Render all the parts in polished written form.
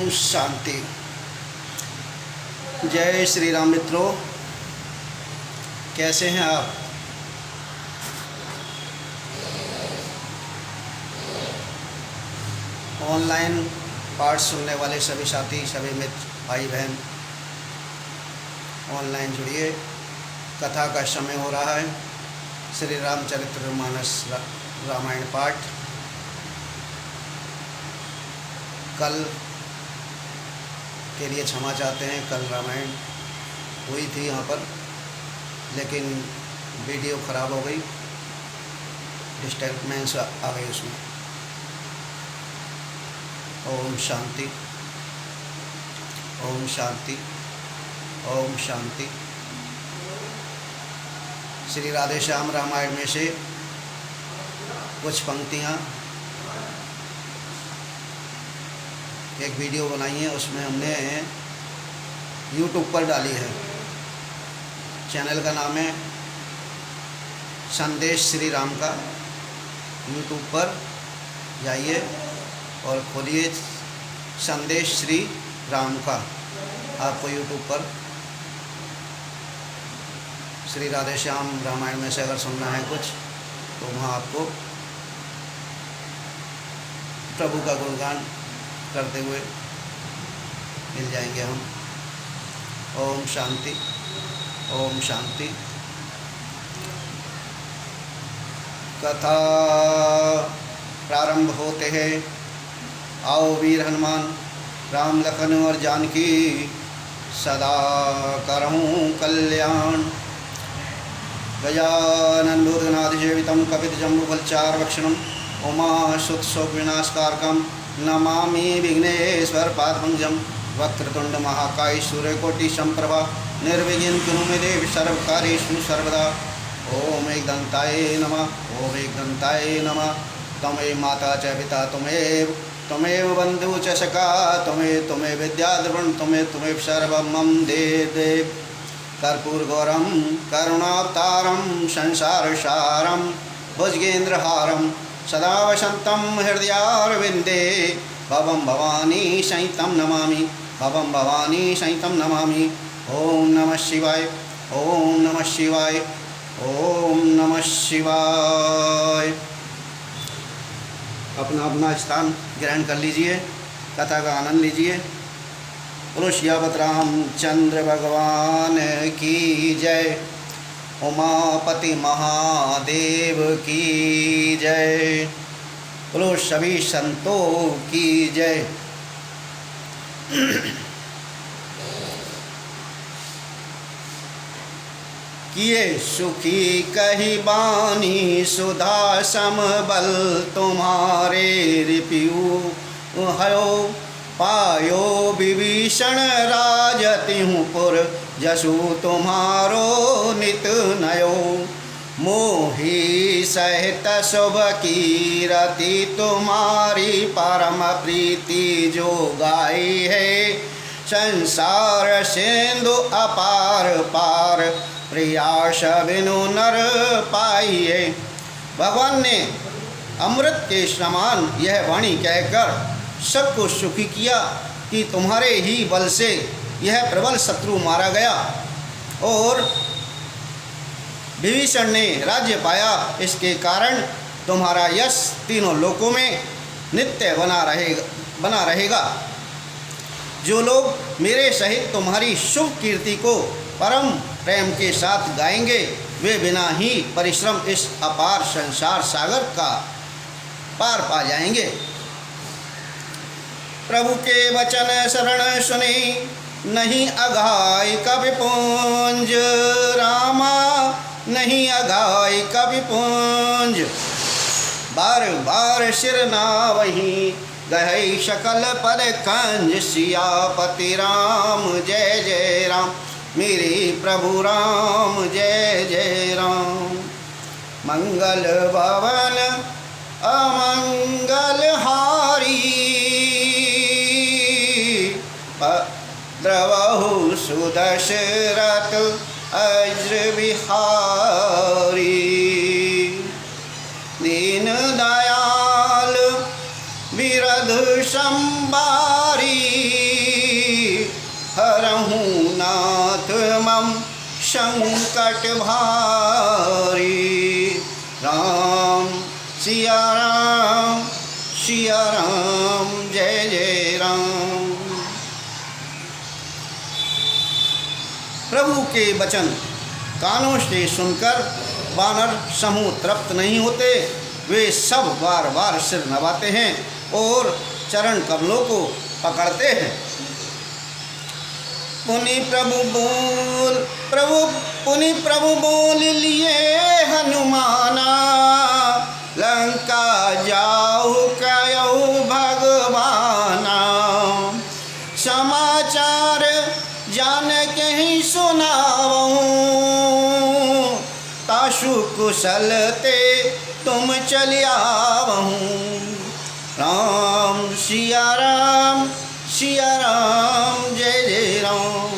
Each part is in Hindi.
ओम शांति। जय श्री राम मित्रों, कैसे हैं आप? ऑनलाइन पाठ सुनने वाले सभी साथी, सभी मित्र, भाई बहन, ऑनलाइन जुड़िए। कथा का समय हो रहा है। श्री रामचरितमानस रामायण पाठ। कल के लिए क्षमा चाहते हैं, कल रामायण हुई थी यहाँ पर, लेकिन वीडियो ख़राब हो गई, डिस्टर्बेंस आ गई उसमें। ओम शांति, ओम शांति, ओम शांति। श्री राधे श्याम रामायण में से कुछ पंक्तियाँ एक वीडियो बनाई है, उसमें हमने YouTube पर डाली है। चैनल का नाम है संदेश श्री राम का। YouTube पर जाइए और खोलिए संदेश श्री राम का। आपको YouTube पर श्री राधे श्याम रामायण में से अगर सुनना है कुछ, तो वहाँ आपको प्रभु का गुणगान करते हुए मिल जाएंगे हम। ओम शांति, ओम शांति। कथा प्रारंभ होते हैं। आओ वीर हनुमान, राम लखन और जानकी, सदा करहूँ कल्याण। गजानन भूतगणाधिसेवितं कपितजम्बूफलचारुभक्षणं उमासुतशोकविनाशकारकं नमामि विघ्नेश्वरपादपङ्कजं। वक्रतुण्ड महाकाय सूर्यकोटि संप्रभा, निर्विघ्नं कुरु मे देव सर्वकार्येषु सर्वदा। ओम एकदन्ताय नमः, ओम एकदन्ताय नमः। त्वमेव माता च पिता त्वमेव बन्धुः च सखा त्वमेव विद्याद्रविणं त्वमेव सर्वं मम देव। कर्पूरगौरं करुणावतारं संसारसारं भुजगेन्द्रहारं सदा वसन्तं हृदयारविन्दे। भवं भवानी सहितं नमामि, भवं भवानी सहितं नमामि। ओम नमः शिवाय, ओम नमः शिवाय, ओम नमः शिवाय। अपना अपना स्थान ग्रहण कर लीजिए, कथा का आनंद लीजिए। बोलो सियावत रामचंद्र भगवान की जय। उमापति महादेव की जय। बोलो सभी संतों की जय। किए सुखी कही बानी सुधा समबल तुम्हारे रिपियु हयो। पायो विभीषण राजतिहुपुर जसु तुम्हारो नित नयो। मोहि सहित शुभ कीरति तुम्हारी परम प्रीति जो गाई है। संसार सिंधु अपार पार प्रयास बिनु नर पाइए। भगवान ने अमृत के समान यह वाणी कहकर सबको सुखी किया कि तुम्हारे ही बल से यह प्रबल शत्रु मारा गया और विभीषण ने राज्य पाया। इसके कारण तुम्हारा यश तीनों लोकों में नित्य बना रहेगा। जो लोग मेरे सहित तुम्हारी शुभ कीर्ति को परम प्रेम के साथ गाएंगे, वे बिना ही परिश्रम इस अपार संसार सागर का पार पा जाएंगे। प्रभु के वचन शरण सुनी नहीं अघाय कभी पुंज। रामा नहीं अघाय कभी पुंज। बार बार सिर नावहीं गहै सकल पद कंज। सियापति राम जय जय राम, मेरे प्रभु राम जय जय राम। मंगल भवन अमंगल हारी, द्रवहु सुदशरथ अज्र विहारी। दीन दयाल विरध संबारी, संकट भारी। राम सिया राम जय जय राम। प्रभु के वचन कानों से सुनकर वानर समूह तृप्त नहीं होते। वे सब बार बार सिर नवाते हैं और चरण कमलों को पकड़ते हैं। पुनि प्रभु बोल लिए हनुमाना, लंका जाऊ कयो भगवाना। समाचार जान के ही सुनावूं, ताशु कुशल ते तुम चलियावहूँ। राम सिया राम जय जय राम।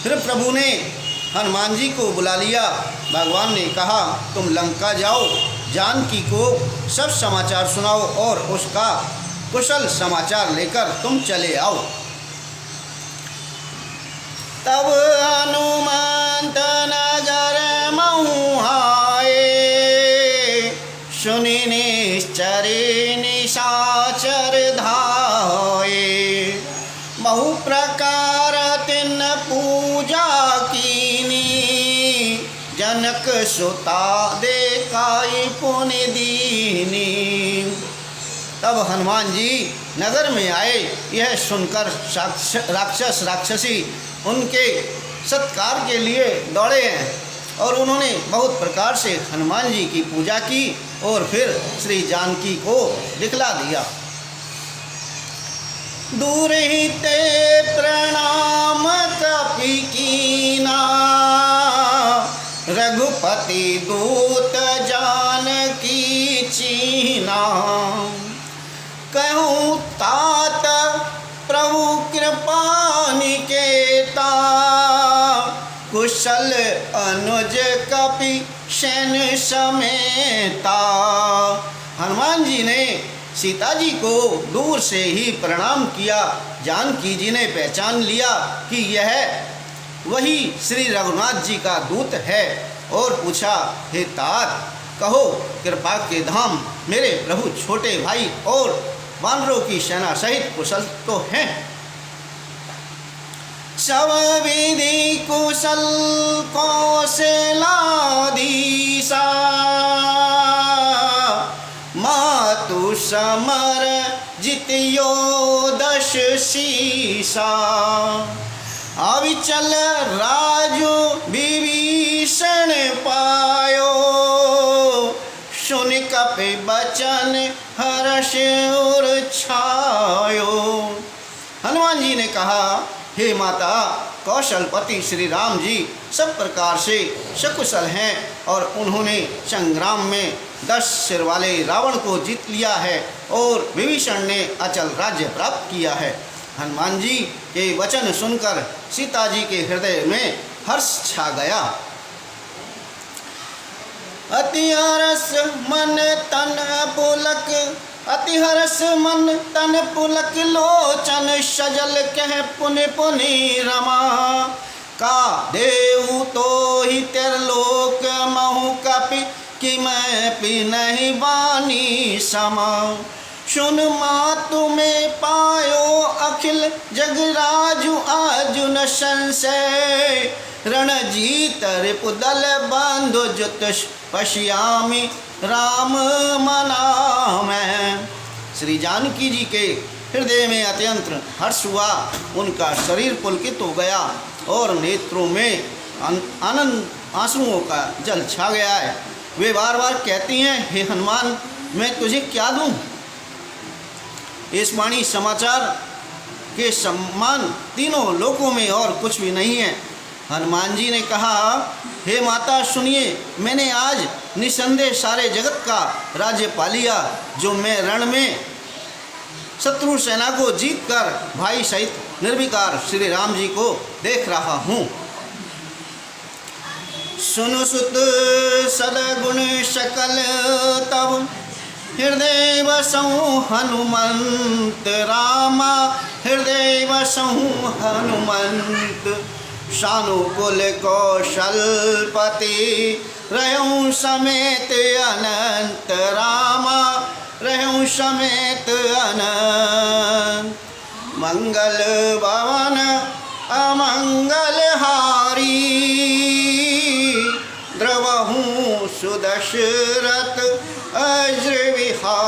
फिर प्रभु ने हनुमान जी को बुला लिया। भगवान ने कहा, तुम लंका जाओ, जानकी को सब समाचार सुनाओ और उसका कुशल समाचार लेकर तुम चले आओ। तब हनुमंत नगर महु आए, सुनि निश्चरी निशाचर धाये। बहु प्रकार तिन पूजा कीनी, जनक सुता देखाई पुनि दीनी। तब हनुमान जी नगर में आए। यह सुनकर राक्षस राक्षसी उनके सत्कार के लिए दौड़े हैं और उन्होंने बहुत प्रकार से हनुमान जी की पूजा की और फिर श्री जानकी को दिखला दिया। दूर ही ते प्रणाम कपि कीना, रघुपति दूत जानकी चीना। कहूँ तात प्रभु कृपा निकेता, कुशल अनुज कपि सैन समेता। हनुमान जी ने सीता जी को दूर से ही प्रणाम किया। जानकी जी ने पहचान लिया कि यह वही श्री रघुनाथ जी का दूत है और पूछा, हे तात, कहो कृपा के धाम, मेरे प्रभु छोटे भाई और वानरों की सेना सहित कुशल तो हैं? सब विधि कुशल कौशलाधीशा, मातु समर जितियो दश शीसा। अविचल राजु विभीषण पायो, सुन कपि बचन हर्ष उर छायो। हनुमान जी ने कहा, हे माता, कौशलपति श्री राम जी सब प्रकार से सकुशल हैं और उन्होंने संग्राम में 10 सिर वाले रावण को जीत लिया है और विभीषण ने अचल राज्य प्राप्त किया है। हनुमान जी के वचन सुनकर सीता जी के हृदय में हर्ष छा गया। अति हर्ष मन तन पुलक, अति हर्ष मन तन पुलक लोचन, सजल कह पुनि पुनि रमा। का देव तो ही त्रिलोक महु कपि, कि मैं पी नहीं बानी समा। सुन मातु में पायो अखिल जगराजु अर्जुन संशय, रणजीत रिपुदल बंधु जुत पश्यामि राम मनामि। श्री जानकी जी के हृदय में अत्यंत हर्ष हुआ। उनका शरीर पुलकित हो गया और नेत्रों में आनंद आंसुओं का जल छा गया है। वे बार बार कहती हैं, हे हनुमान, मैं तुझे क्या दूं? इस वाणी समाचार के सम्मान तीनों लोकों में और कुछ भी नहीं है। हनुमान जी ने कहा, हे माता सुनिए, मैंने आज निसंदेह सारे जगत का राज्य पा लिया, जो मैं रण में शत्रु सेना को जीतकर भाई सहित निर्विकार श्री राम जी को देख रहा हूँ। सुनु सुत सदगुण सकल तब, हृदय बसहु हनुमंत रामा, हृदय बसहु हनुमंत। सानुकूल कौशलपति रहूं समेत अनंत रामा रहूं समेत अनंत मंगल भवन अमंगल हारी द्रवहूँ सुदशरथ अज्र विहारी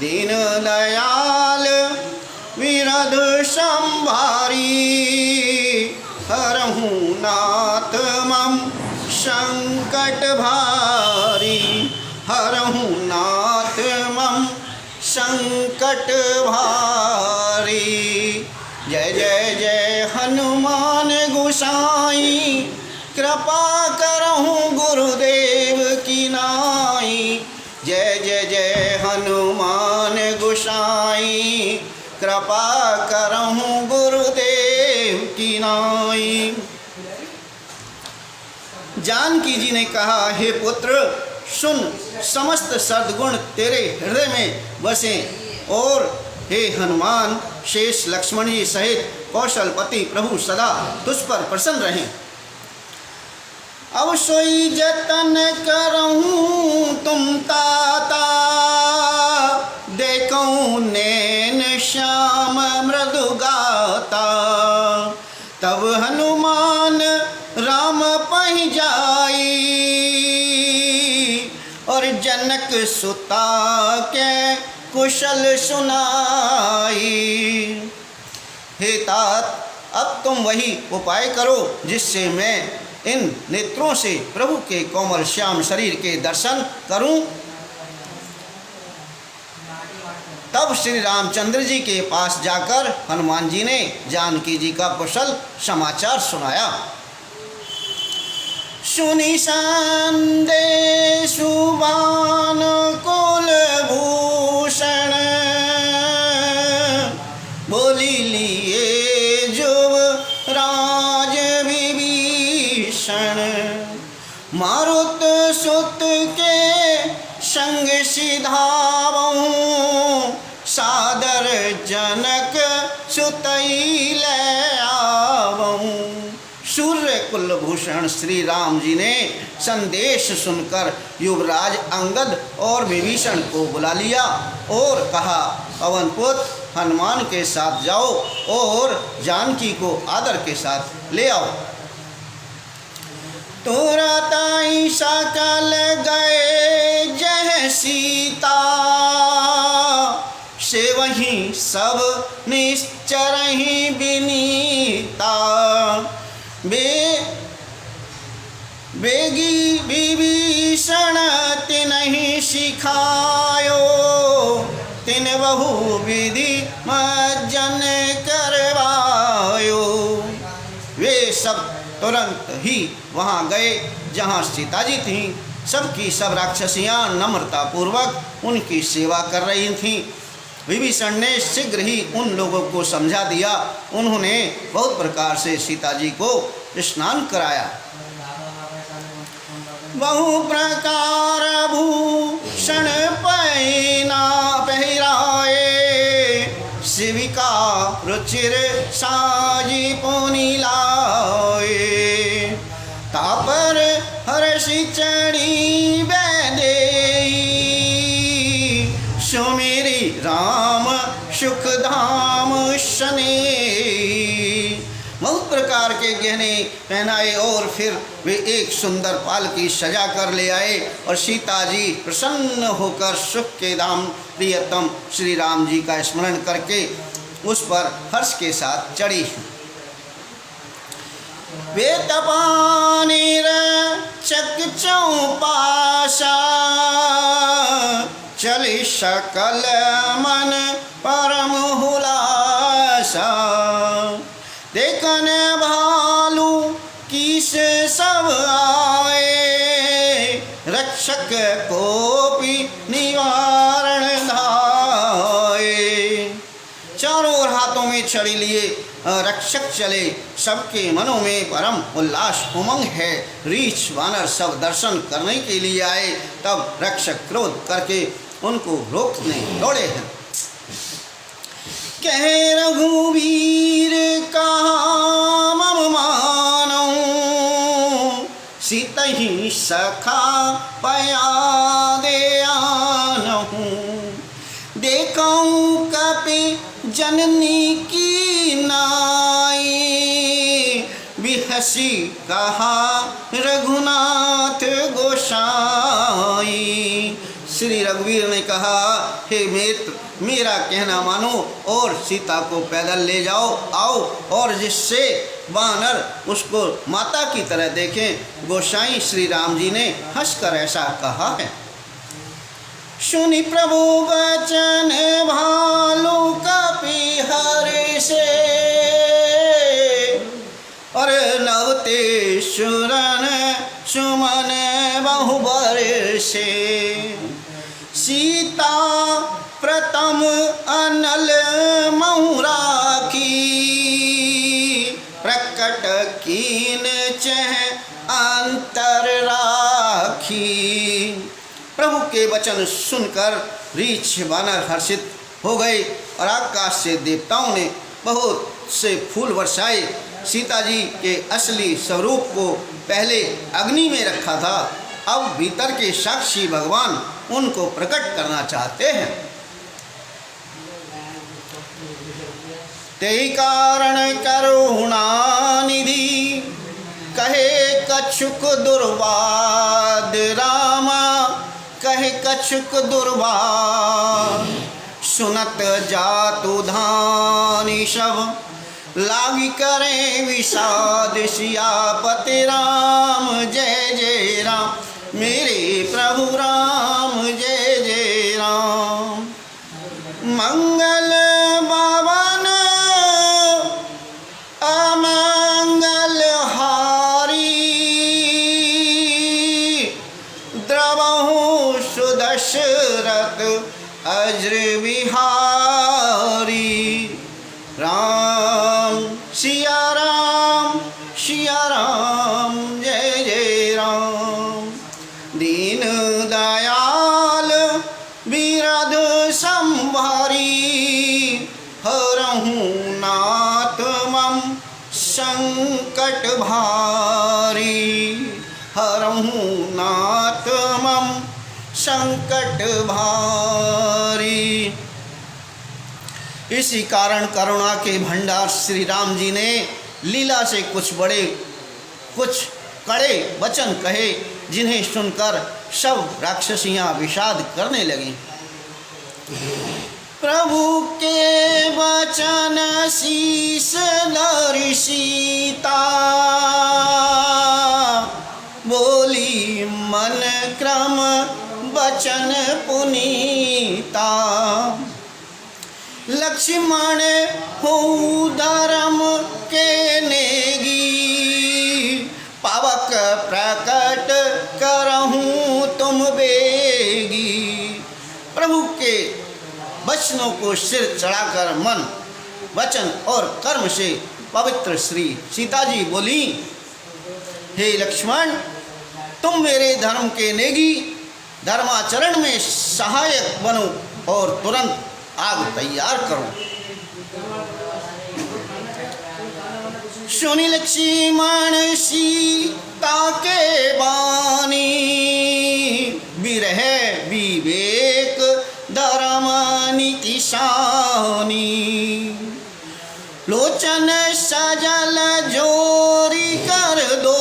दीन दयाल विरध संभारी हरहूँ नाथ मम संकट भारी हरहूँ नाथ मम संकट भारी। जय जय जय हनुमान गोसाई कृपा करहूँ गुरुदेव की नाई। जय जय जय हनुमान गोसाई कृपा करहूँ गुरुदेव की नाई। जानकी जी ने कहा, हे पुत्र सुन, समस्त सद्गुण तेरे हृदय में बसे और हे हनुमान शेष लक्ष्मण जी सहित कौशलपति प्रभु सदा तुझ पर प्रसन्न रहें। अब सोई जतन करहूँ तुम ताता देखूँ नैन श्याम मृदु गाता। तब हनुमान राम पहि जाई और जनक सुता के कुशल सुनाई। हे तात, अब तुम वही उपाय करो जिससे मैं इन नेत्रों से प्रभु के कोमल श्याम शरीर के दर्शन करूं। तब श्री रामचंद्र जी के पास जाकर हनुमान जी ने जानकी जी का कुशल समाचार सुनाया। सुनि संदेशु बानुकुल भूषण बोली लिए युवराज विभीषण। मारुत सुत के संग सिधावहूँ सादर जनक सुतई ले आवहूँ। सूर्य कुलभूषण श्री राम जी ने संदेश सुनकर युवराज अंगद और विभीषण को बुला लिया और कहा, पवन पुत्र हनुमान के साथ जाओ और जानकी को आदर के साथ ले आओ। तुरताई सकल गए जय सीता से वहीं सब निश्चरहि विनीता। बेगी विभीषण तिन्हि सिखायो तिन बहु विधि मज्जन करवायो। वे सब तुरंत ही वहाँ गए जहाँ सीता जी थीं। सबकी सब राक्षसियाँ नम्रता पूर्वक उनकी सेवा कर रही थीं। विभीषण ने शीघ्र ही उन लोगों को समझा दिया। उन्होंने बहुत प्रकार से सीता जी को स्नान कराया। बहु प्रकार भूषण पहिराए शिविका रुचिर साजी पुनि लाए। तापर हर्षि चढ़ी बैदेई सुमेरी राम सुख धाम शनि। बहुत प्रकार के गहने पहनाए और फिर वे एक सुंदर पालकी सजा कर ले आए और सीता जी प्रसन्न होकर सुख के धाम प्रियतम श्री राम जी का स्मरण करके उस पर हर्ष के साथ चढ़ी। वे तपानीर चक चौपाशा चली सकल मन परम हुलासा। देखन भालू किस सब आए रक्षक कोपी निवारण धाए। चारों ओर हाथों में छड़ी लिए रक्षक चले। सबके मनों में परम उल्लास उमंग है। रीछ वानर सब दर्शन करने के लिए आए। तब रक्षक क्रोध करके उनको रोकने दौड़े हैं। कहे रघुवीर कहा मम मानौ, सीतहि सखा पया दे आनहु। देखऊं कपि जननी की नाई, बिहसी कहा रघुनाथ गोसाई। श्री रघुवीर ने कहा, हे मित्र, मेरा कहना मानो और सीता को पैदल ले जाओ आओ, और जिससे वानर उसको माता की तरह देखें। गोसाई श्री राम जी ने हंसकर ऐसा कहा है। सुनि प्रभु वचन भालु कपि हर्षे, और नवते सुरन सुमन बहु बरसे। सीता प्रथम अनल महु राखी, प्रकट कीन चह अंतर राखी। प्रभु के वचन सुनकर रीछ वानर हर्षित हो गए और आकाश से देवताओं ने बहुत से फूल वर्षाए। सीता जी के असली स्वरूप को पहले अग्नि में रखा था, अब भीतर के साक्षी भगवान उनको प्रकट करना चाहते हैं। तेहि कारण करुणा निधि, कहे कछुक दुर्वाद रामा, कहे कछुक दुर्वाद। सुनत जातु धानी सब, लागी करे विषाद। सियापति राम जय जय राम, मेरे प्रभु राम जय जय राम। मंगल भवन अमंगल हारी, द्रवहु सुदशरथ अज्र विहारी। राम सिया राम जय जय राम। दीन दयाल बिरध संभारी, हरहु नाथ मम संकट भारी। हरहु नाथ मम संकट भारी। इसी कारण करुणा के भंडार श्री राम जी ने लीला से कुछ कड़े वचन कहे, जिन्हें सुनकर सब राक्षसियां विषाद करने लगी। प्रभु के वचन शीस धरि सीता, बोली मन क्रम वचन पुनीता। लक्ष्मण हो धर्म के नेगी, पावक प्रकट करहूँ तुम बेगी। प्रभु के वचनों को सिर चढ़ाकर मन वचन और कर्म से पवित्र श्री सीता जी बोली, हे लक्ष्मण, तुम मेरे धर्म के नेगी, धर्माचरण में सहायक बनो और तुरंत आग तैयार करो। सुनि लक्ष्मण सीता के बानी, बिरह विवेक धर्म नीति शानी। लोचन सजल जोरी कर दो,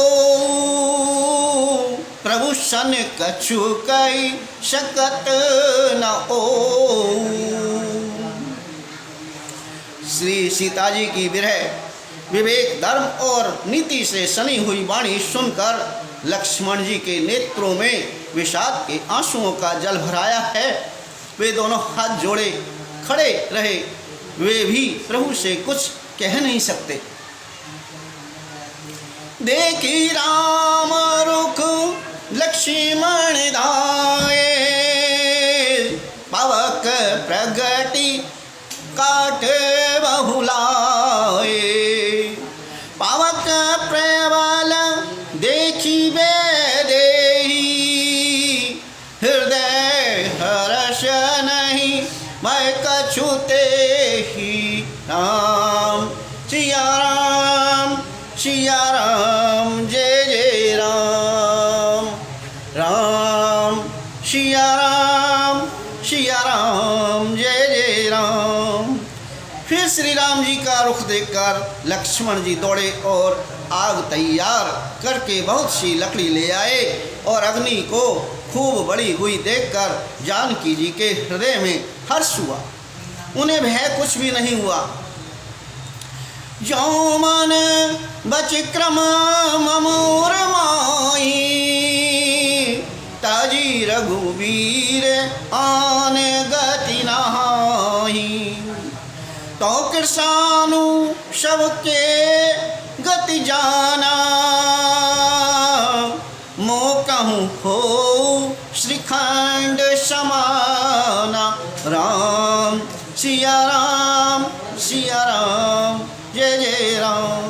प्रभु सन कछु कई शकत न ओ। श्री सीता जी की विरह विवेक धर्म और नीति से सनी हुई वाणी सुनकर लक्ष्मण जी के नेत्रों में विषाद के आंसुओं का जल भराया है। वे दोनों हाथ जोड़े खड़े रहे, वे भी प्रभु से कुछ कह नहीं सकते। देखी राम रुख लक्ष्मण धाये, पावक प्रगति काट बहुलाए। पावक प्रबल देखी देही, हृदय हर्ष नहीं मैं कछु तेहि। राम जय जय राम। राम सिया राम जय जय राम। फिर श्री राम जी का रुख देखकर लक्ष्मण जी दौड़े और आग तैयार करके बहुत सी लकड़ी ले आए और अग्नि को खूब बड़ी हुई देखकर जानकी जी के हृदय में हर्ष हुआ। उन्हें भय कुछ भी नहीं हुआ। जो मन बचक्रम ममोर माई, ताजी रघुवीर आन गति नहाई। तो कृषानु सबके गति जाना, मो कहूँ हो श्रीखंड समाना। राम सिया राम जय जय राम।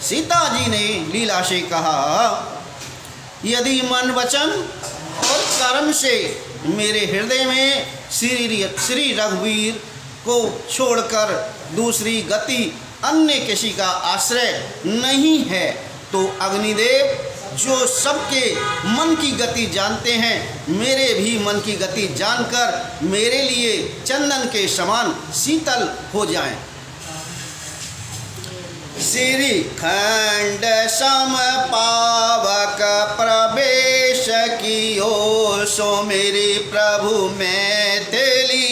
सीता जी ने लीला से कहा, यदि मन वचन और कर्म से मेरे हृदय में श्री रघुवीर को छोड़कर दूसरी गति अन्य किसी का आश्रय नहीं है, तो अग्निदेव जो सबके मन की गति जानते हैं, मेरे भी मन की गति जानकर मेरे लिए चंदन के समान शीतल हो जाएं। श्री खंड सम पावक प्रवेश कियो, सो मेरे प्रभु मैथिली।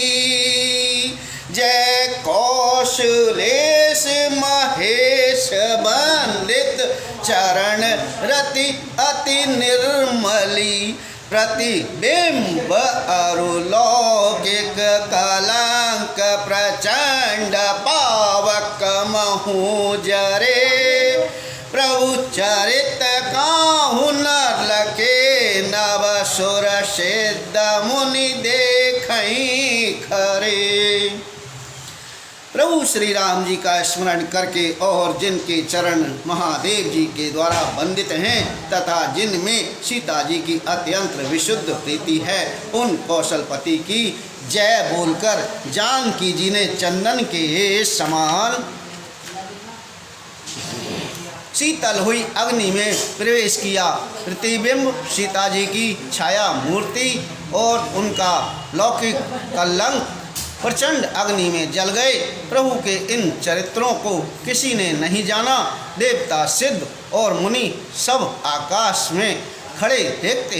जय कौशलेश महेश वंदित, चरण रति अति निर्मली। प्रतिबिंब अरुलौकिक कलंक, प्रचंड पावक महु जरे। प्रभु चरित काहु नर लखे, नव सुर सिद्ध मुनि देखई खरे। प्रभु श्री राम जी का स्मरण करके और जिनके चरण महादेव जी के द्वारा वंदित हैं तथा जिनमें सीता जी की अत्यंत विशुद्ध प्रीति है, उन कौशलपति की जय बोलकर जानकी जी ने चंदन के समान शीतल हुई अग्नि में प्रवेश किया। प्रतिबिंब सीता जी की छाया मूर्ति और उनका लौकिक कलंक प्रचंड अग्नि में जल गए। प्रभु के इन चरित्रों को किसी ने नहीं जाना। देवता सिद्ध और मुनि सब आकाश में खड़े देखते।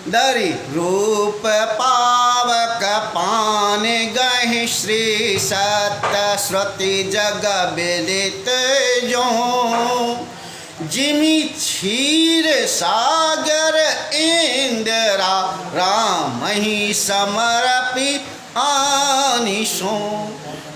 दरि रूप पावक पान गहि, श्री सत्य श्रुति जग विदित जो। जिमि क्षीर सागर इंद्रा, राम ही समर्पि आनिशो।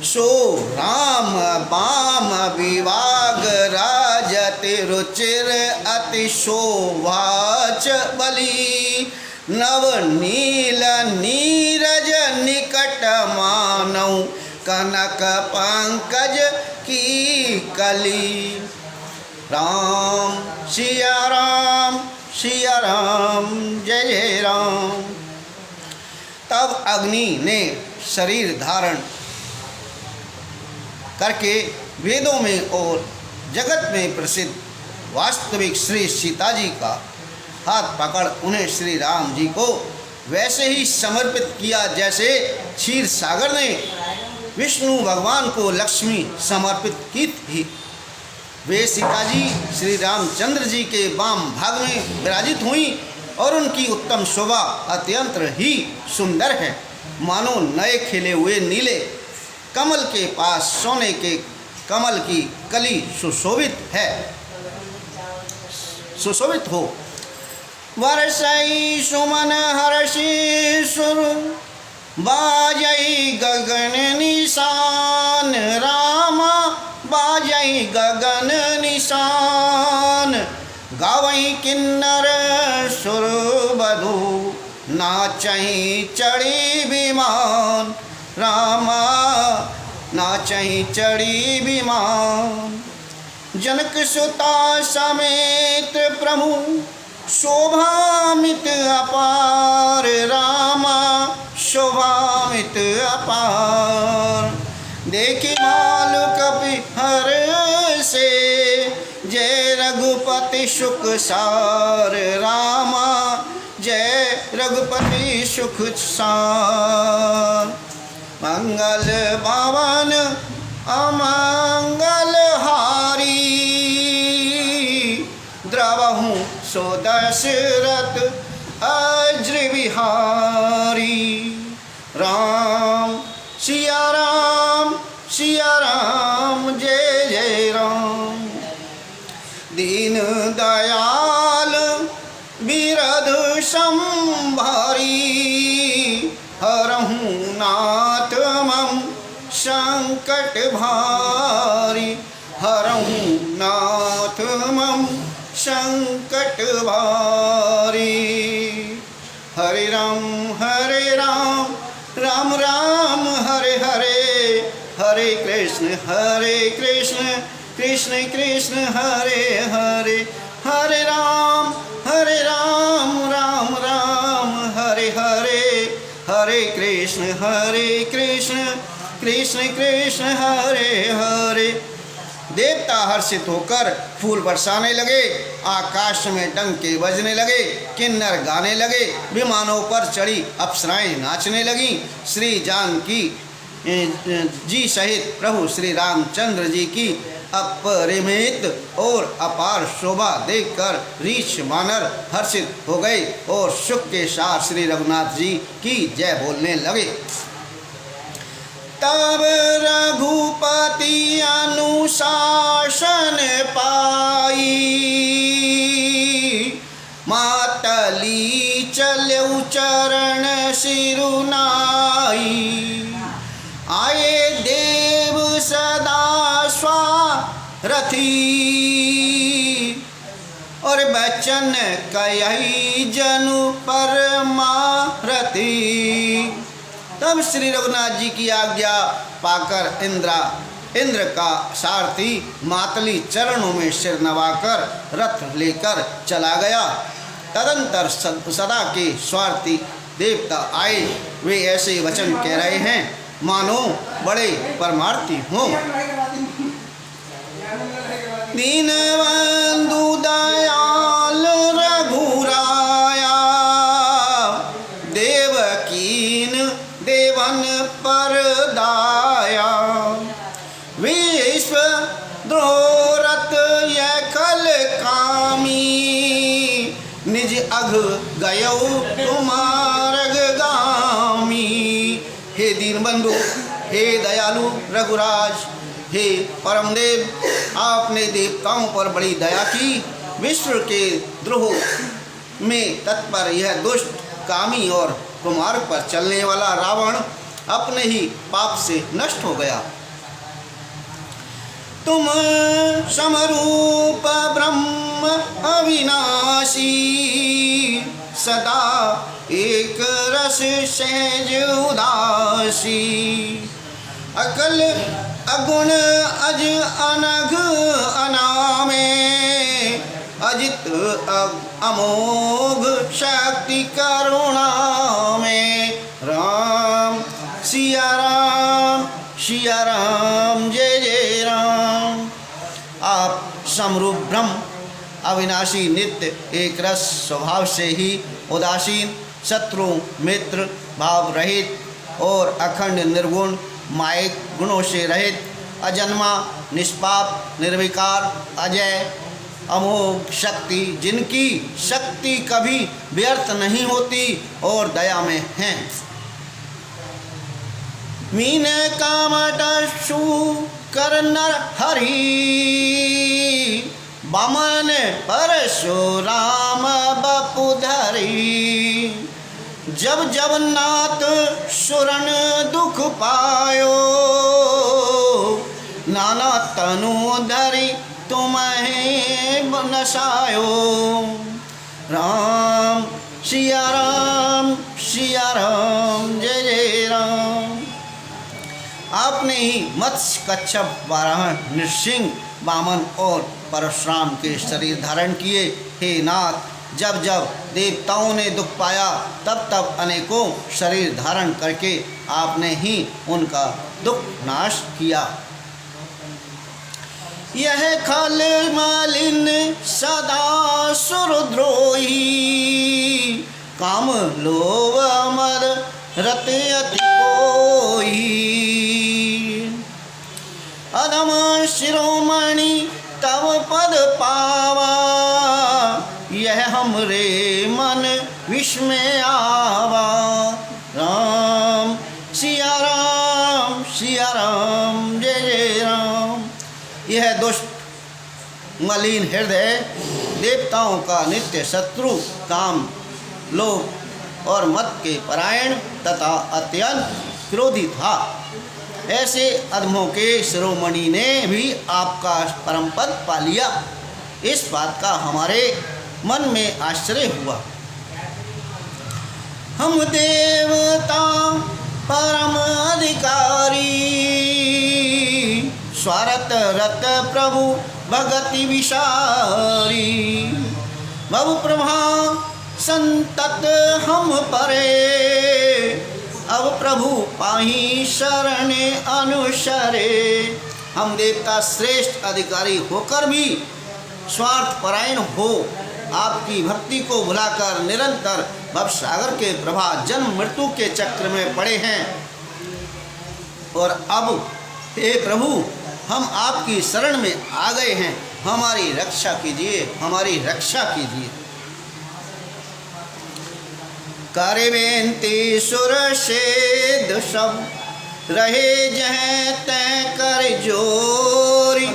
सो राम बाम विवाग राजति, रुचिर अति शोभाच बली। नव नील नीरज निकट मानौ, कनक पंकज की कली। राम सिया राम जय जय राम। तब अग्नि ने शरीर धारण करके वेदों में और जगत में प्रसिद्ध वास्तविक श्री सीता जी का हाथ पकड़ उन्हें श्री राम जी को वैसे ही समर्पित किया जैसे क्षीर सागर ने विष्णु भगवान को लक्ष्मी समर्पित की थी। वे सीता जी श्री रामचंद्र जी के वाम भाग में विराजित हुई और उनकी उत्तम शोभा अत्यंत ही सुंदर है। मानो नए खिले हुए नीले कमल के पास सोने के कमल की कली सुशोभित हो। वर्षई सुमन हर्षि सुर, बाजई गगन निशान। रामा बाजई गगन निशान, गावई किन्नर सुर बधू। नाचई चढ़ी विमान, रामा नाचई चढ़ी विमान। जनक सुता समेत प्रभु, शोभामित अपार। रामा शोभामित अपार। देखी मालु कपि हर्ष अति सुख सार रामा, जय रघुपति सुख सार। मंगल भवन अमंगल हारी, द्रवहु सो दशरथ अज्र विहारी। राम सिया राम जय जय राम। दीन दयाल बिरध संभारी, हरहु नाथ मम संकट भारी। हरहु नाथ मम संकट भारी। हरे राम राम राम हरे हरे, हरे कृष्ण कृष्ण कृष्ण हरे हरे। हरे राम राम राम हरे हरे, हरे कृष्ण कृष्ण कृष्ण हरे हरे। देवता हर्षित होकर फूल बरसाने लगे, आकाश में डंके बजने लगे, किन्नर गाने लगे, विमानों पर चढ़ी अप्सराएं नाचने लगीं। श्री जानकी जी सहित प्रभु श्री रामचंद्र जी की अपरिमित और अपार शोभा देखकर रीछ वानर हर्षित हो गए और सुख के साथ श्री रघुनाथ जी की जय बोलने लगे। तब रघुपति अनुशासन पाई, मातली चलऊ चरण सिरुनाई। आए देव सदा स्वारथी, और बचन कही जनु परमारथी। तब श्री रघुनाथ जी की आज्ञा पाकर इंद्र का सारथी मातली चरणों में सिर नवाकर रथ लेकर चला गया। तदंतर सदा के स्वार्थी देवता आए, वे ऐसे वचन कह रहे हैं मानो बड़े परमार्थी हों। दीनबंधु दयाल रघुराया, देवकीन देवन पर दाया। विश्व द्रोरथ यह कल कामी, निज अघ गयो तुम्हारग गामी। हे दीनबंधु, हे दयालु रघुराज, हे परमदेव, आपने देवताओं पर बड़ी दया की। विश्व के द्रोह में तत्पर यह दुष्ट कामी और कुमार्ग पर चलने वाला रावण अपने ही पाप से नष्ट हो गया। तुम समरूप ब्रह्म अविनाशी, सदा एक रस सहज उदासी। अकल अगुण अज अनघ अनामे, अजित अमोघ शक्ति करुणा में। राम सिया राम जय जय राम। आप समरूप ब्रह्म अविनाशी नित्य एक रस स्वभाव से ही उदासीन, शत्रु मित्र भाव रहित और अखंड निर्गुण मायिक गुणों से रहित, अजन्मा निष्पाप निर्विकार अजय अमोघ शक्ति, जिनकी शक्ति कभी व्यर्थ नहीं होती और दया में हैं। मीन कामटशु कर नर हरि, बामन परशुराम बपुधरी। जब जब नाथ सुरन दुख पायो, नाना तनु धरि तुम्हें नसायो। राम सिया राम जय जय राम। आपने ही मत्स्य कच्छप वाराहन नृसिंह वामन और परशुराम के शरीर धारण किए। हे नाथ, जब जब देवताओं ने दुख पाया तब तब अनेकों शरीर धारण करके आपने ही उनका दुख नाश किया। यह खल मलिन सदा सुरद्रोही, काम लोभ मद रत अति कोई। अधम शिरोमणि तव पद पावा, यह हमरे मन विष में आवा। राम सिया राम सिया राम जय जय राम। यह दुष्ट मलिन हृदय देवताओं का नित्य शत्रु, काम लोभ और मत के परायण तथा अत्यंत क्रोधी था। ऐसे अधमों के शिरोमणि ने भी आपका परम पद पा लिया, इस बात का हमारे मन में आश्चर्य हुआ। हम देवता परम अधिकारी, स्वार्थ रत प्रभु भगति विशारी। बहु प्रभा संतत हम परे, अब प्रभु पाही शरण अनुसरे। हम देवता श्रेष्ठ अधिकारी होकर भी स्वार्थ परायण हो आपकी भक्ति को भुलाकर निरंतर भवसागर के प्रभा जन्म मृत्यु के चक्र में पड़े हैं। और अब हे प्रभु, हम आपकी शरण में आ गए हैं, हमारी रक्षा कीजिए, हमारी रक्षा कीजिए। करे बेनती सुर सेद सब, रहे जह तय कर जोरी।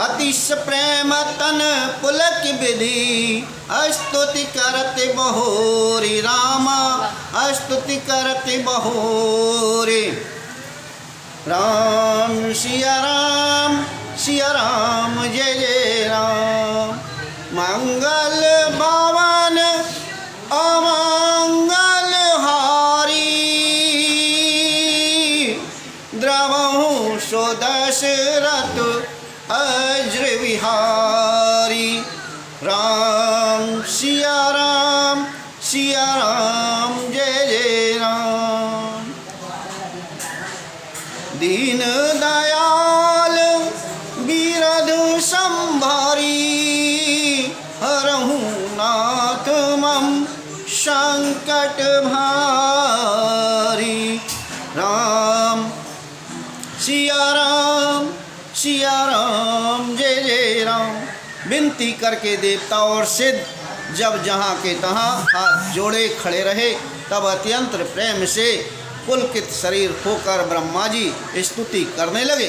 अतिश प्रेम तन पुलक विधि, स्तुति करत बहोरी। रामा स्तुति करत बहोरी। राम सिया राम जय जय राम। मंगल भवन अमंगल हारी, द्रवहु सो दशरथ अज्र विहारी। राम सिया राम जय जय राम। दीन दयाल बिरध संभारी, हरहु नाथ मम संकट भारी। राम सिया राम जय जय राम। विनती करके देवता और सिद्ध जब जहाँ के तहाँ हाथ जोड़े खड़े रहे, तब अत्यंत प्रेम से पुलकित शरीर होकर ब्रह्मा जी स्तुति करने लगे।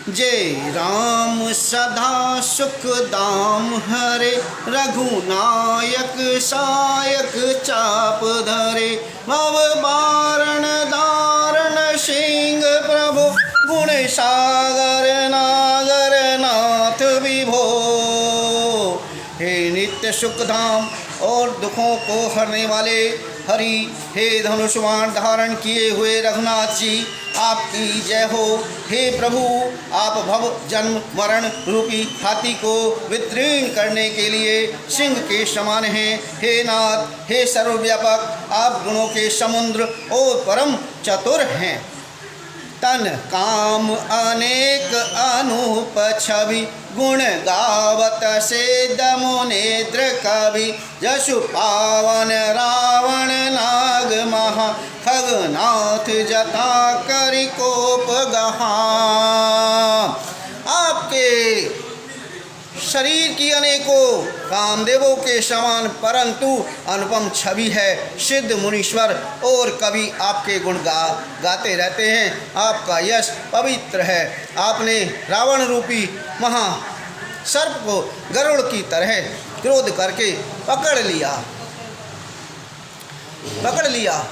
जय राम सदा सुख दाम हरे, रघुनायक सायक चाप धरे। भव बारण दारण सिंह प्रभु, गुण सागर नागर नाथ विभो। हे नित्य सुख धाम और दुखों को हरने वाले हरि, हे धनुष्वाण धारण किए हुए रघुनाथ जी, आपकी जय हो। हे प्रभु, आप भव जन्म मरण रूपी हाथी को विदीर्ण करने के लिए सिंह के समान हैं। हे नाथ, हे सर्वव्यापक, आप गुणों के समुद्र और परम चतुर हैं। तन काम अनेक अनूप छवि, गुण गावत से दमो नेत्र कवि। जसु पावन रावण नाग महा, खगनाथ जटा करि कोप गहा। आपके शरीर की अनेकों कामदेवों के समान परंतु अनुपम छवि है। सिद्ध मुनीश्वर और कवि आपके गुण गाते रहते हैं। आपका यश पवित्र है। आपने रावण रूपी महा सर्प को गरुड़ की तरह क्रोध करके पकड़ लिया।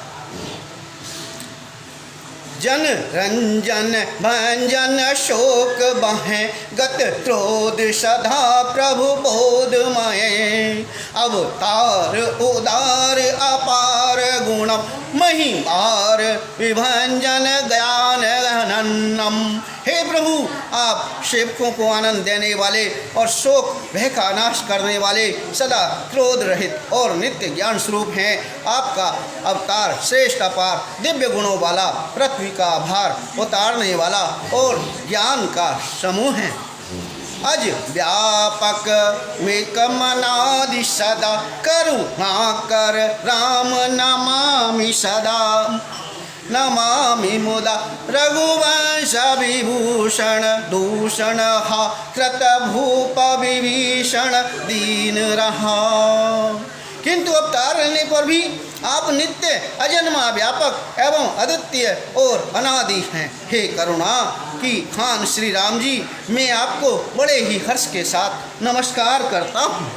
जन रंजन भंजन शोक बहें, गत क्रोध सदा प्रभु बोधमय। अवतार उदार अपार गुणम, महिमार विभंजन ज्ञान घनन्नम। हे प्रभु, आप सेवकों को आनंद देने वाले और शोक भय का नाश करने वाले, सदा क्रोध रहित और नित्य ज्ञान स्वरूप हैं। आपका अवतार श्रेष्ठ अपार दिव्य गुणों वाला, पृथ्वी का भार उतारने वाला और ज्ञान का समूह है। अज व्यापक मेकमनादि सदा, करुणा कर राम नमामि सदा। नमामि मुदा रघुवंश विभूषण, दूषण हा कृत भूप विभीषण दीन रहा। किंतु अवतार रहने पर भी आप नित्य अजन्मा व्यापक एवं अद्वितीय और अनादि हैं। हे करुणा की खान श्री राम जी, मैं आपको बड़े ही हर्ष के साथ नमस्कार करता हूँ।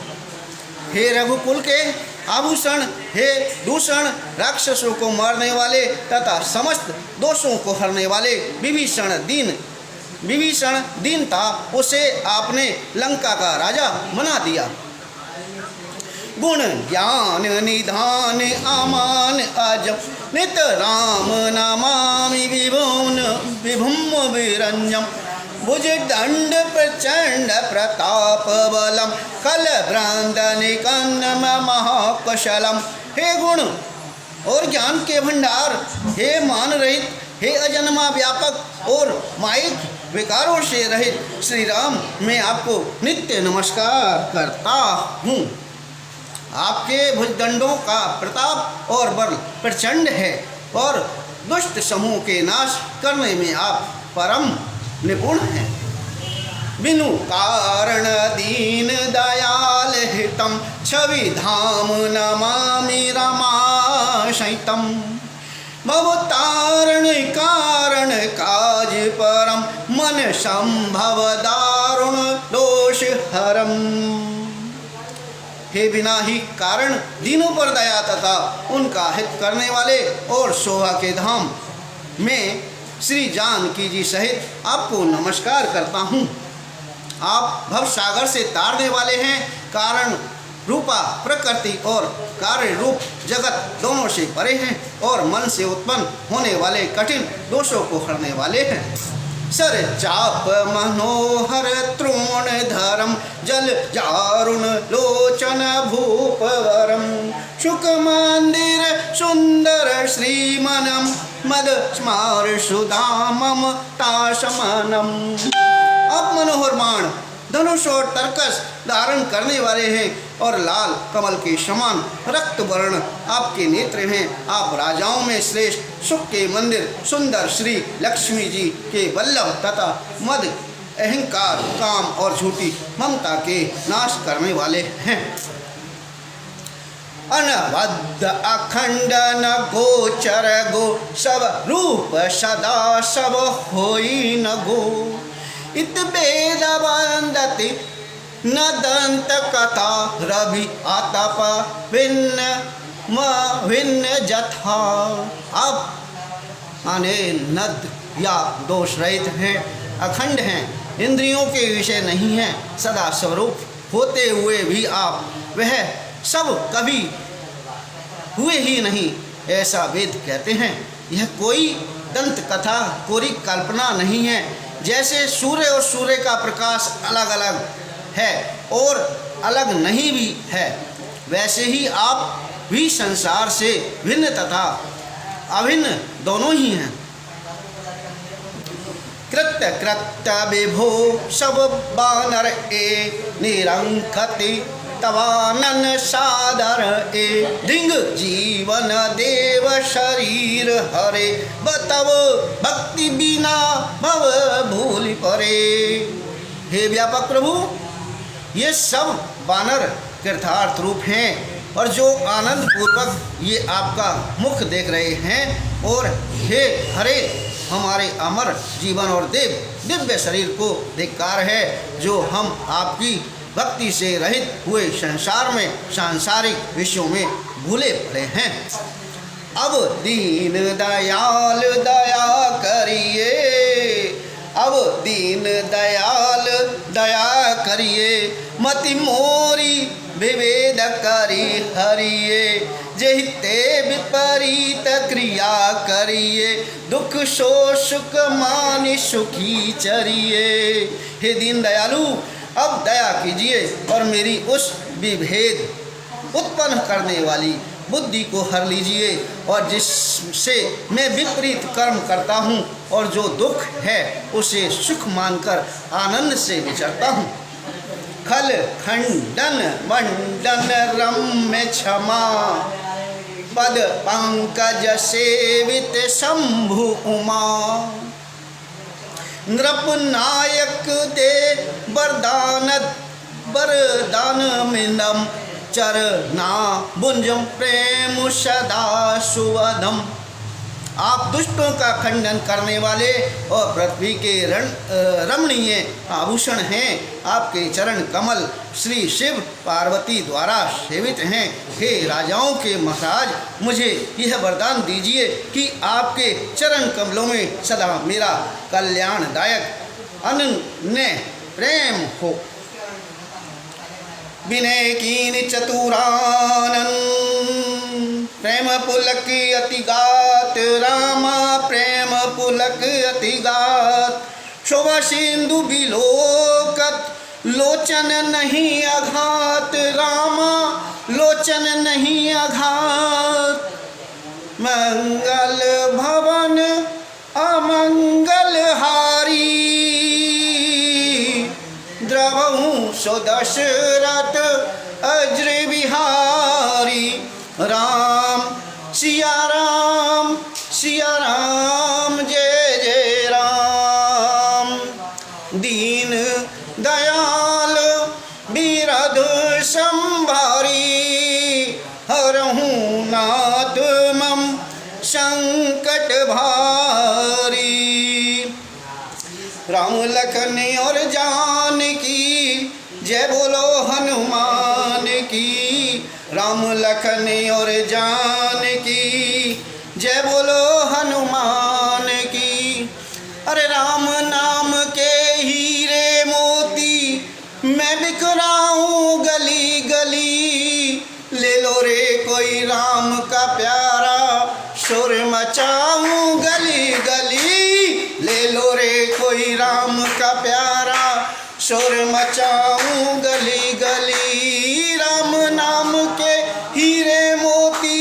हे रघुकुल के आभूषण, हे दूषण राक्षसों को मारने वाले तथा समस्त दोषों को हरने वाले विभीषण दीन था, उसे आपने लंका का राजा बना दिया। गुण ज्ञान निधान अमान अजम, नित राम नमामि विभुम विरंजम। भुज दंड प्रचंड प्रताप बलम, कल भ्रांत निकन्नम महाकुशलम। हे गुण और ज्ञान के भंडार, हे मान रहित, हे अजन्मा व्यापक और माइक विकारों से रहित श्री राम, मैं आपको नित्य नमस्कार करता हूँ। आपके भुजदंडों का प्रताप और बल प्रचंड है और दुष्ट समूह के नाश करने में आप परम निपुण हैं। बिनु कारण दीन दयाल हितम, छवि धाम नमामि रमाशयितम। भवतारण कारण काज परम, मन संभव दारुण दोष हरम। हे बिना ही कारण दीनों पर दया तथा उनका हित करने वाले और शोभा के धाम, मैं श्री जानकी जी सहित आपको नमस्कार करता हूँ। आप भव सागर से तारने वाले हैं। कारण रूपा प्रकृति और कार्य रूप जगत दोनों से परे हैं और मन से उत्पन्न होने वाले कठिन दोषों को हरने वाले हैं। सर चाप मनोहर तृण धरम, जल जारुण लोचन भूपवरम। शुक मंदिर सुंदर श्रीमनम, मद स्मार सुधामम ताशमनम। आप मनोहर बाण, धनुष और तरकस धारण करने वाले हैं और लाल कमल के समान रक्त वर्ण आपके नेत्र हैं। आप राजाओं में श्रेष्ठ सुख के मंदिर सुंदर श्री लक्ष्मी जी के वल्लभ तथा मद अहंकार काम और झूठी ममता के नाश करने वाले हैं। अनबद्ध अखंड न गोचर गो, सब रूप सदा सब होई न गो। इत वेद वंदति न दंत कथा, रवि आतप भिन्न जथा। आप माने नद या दोष रहित हैं, अखंड हैं, इंद्रियों के विषय नहीं हैं, सदा स्वरूप होते हुए भी आप वह सब कभी हुए ही नहीं, ऐसा वेद कहते हैं। यह कोई दंत कथा कोरी कल्पना नहीं है। जैसे सूर्य और सूर्य का प्रकाश अलग अलग है और अलग नहीं भी है, वैसे ही आप भी संसार से भिन्न तथा अभिन्न दोनों ही हैं। कृत्य कृत्य विभो सब बानर ए, निरंकति तवानन सादर ए। धिंग जीवन देव शरीर हरे, बतव भक्ति बिना भव भूल परे। हे व्यापक प्रभु, ये सब बानर कृतार्थ रूप हैं और जो आनंद पूर्वक ये आपका मुख देख रहे हैं। और हे हरे, हमारे अमर जीवन और दिव्य शरीर को धिक्कार है, जो हम आपकी भक्ति से रहित हुए संसार में सांसारिक विषयों में भूले पड़े हैं। अब दीन दयाल दया करिए, अब दीन दयाल दया करिए। मति मोरी विभेद करी हरिये, जहिते विपरीत क्रिया करिए, दुख शो सुख मानि सुखी चरिए। हे दीन दयालु, अब दया कीजिए और मेरी उस विभेद उत्पन्न करने वाली बुद्धि को हर लीजिए, और जिससे मैं विपरीत कर्म करता हूँ और जो दुख है उसे सुख मानकर आनंद से विचरता हूँ। खल खंडन मंडन रम्य क्षमा, पद पंकज सेवित शंभु उमा, नृप नायक दे वरदान मिंदम, चरना बुंजम प्रेम सदा सुवधम। आप दुष्टों का खंडन करने वाले और पृथ्वी के रमणीय आभूषण हैं। आपके चरण कमल श्री शिव पार्वती द्वारा सेवित हैं। हे राजाओं के महाराज, मुझे यह वरदान दीजिए कि आपके चरण कमलों में सदा मेरा कल्याणदायक अनन्य प्रेम हो। विनय कीन चतुरानन प्रेम पुलक अति गात, रामा प्रेम पुलक अति गात, शोभा सिंधु बिलोकत, लोचन नहीं अघात, रामा लोचन नहीं अघात, मंगल भवन अमंगल हारी, द्रवहु सो दशरथ अज्र बिहारी, राम सिया राम जय जय राम, दीन दयाल बिरध संभारी, हरहु नाथ मम संकट भारी। राम लखन और जानकी जय बोलो हनुमान की, राम लखन और जानकी जय बोलो हनुमान की। अरे राम नाम के हीरे मोती मैं बिखराऊं गली गली, ले लो रे कोई राम का प्यारा, शोर मचाऊं गली गली, ले लो रे कोई राम का प्यारा, शोर मचाऊं गली गली। राम नाम के हीरे मोती,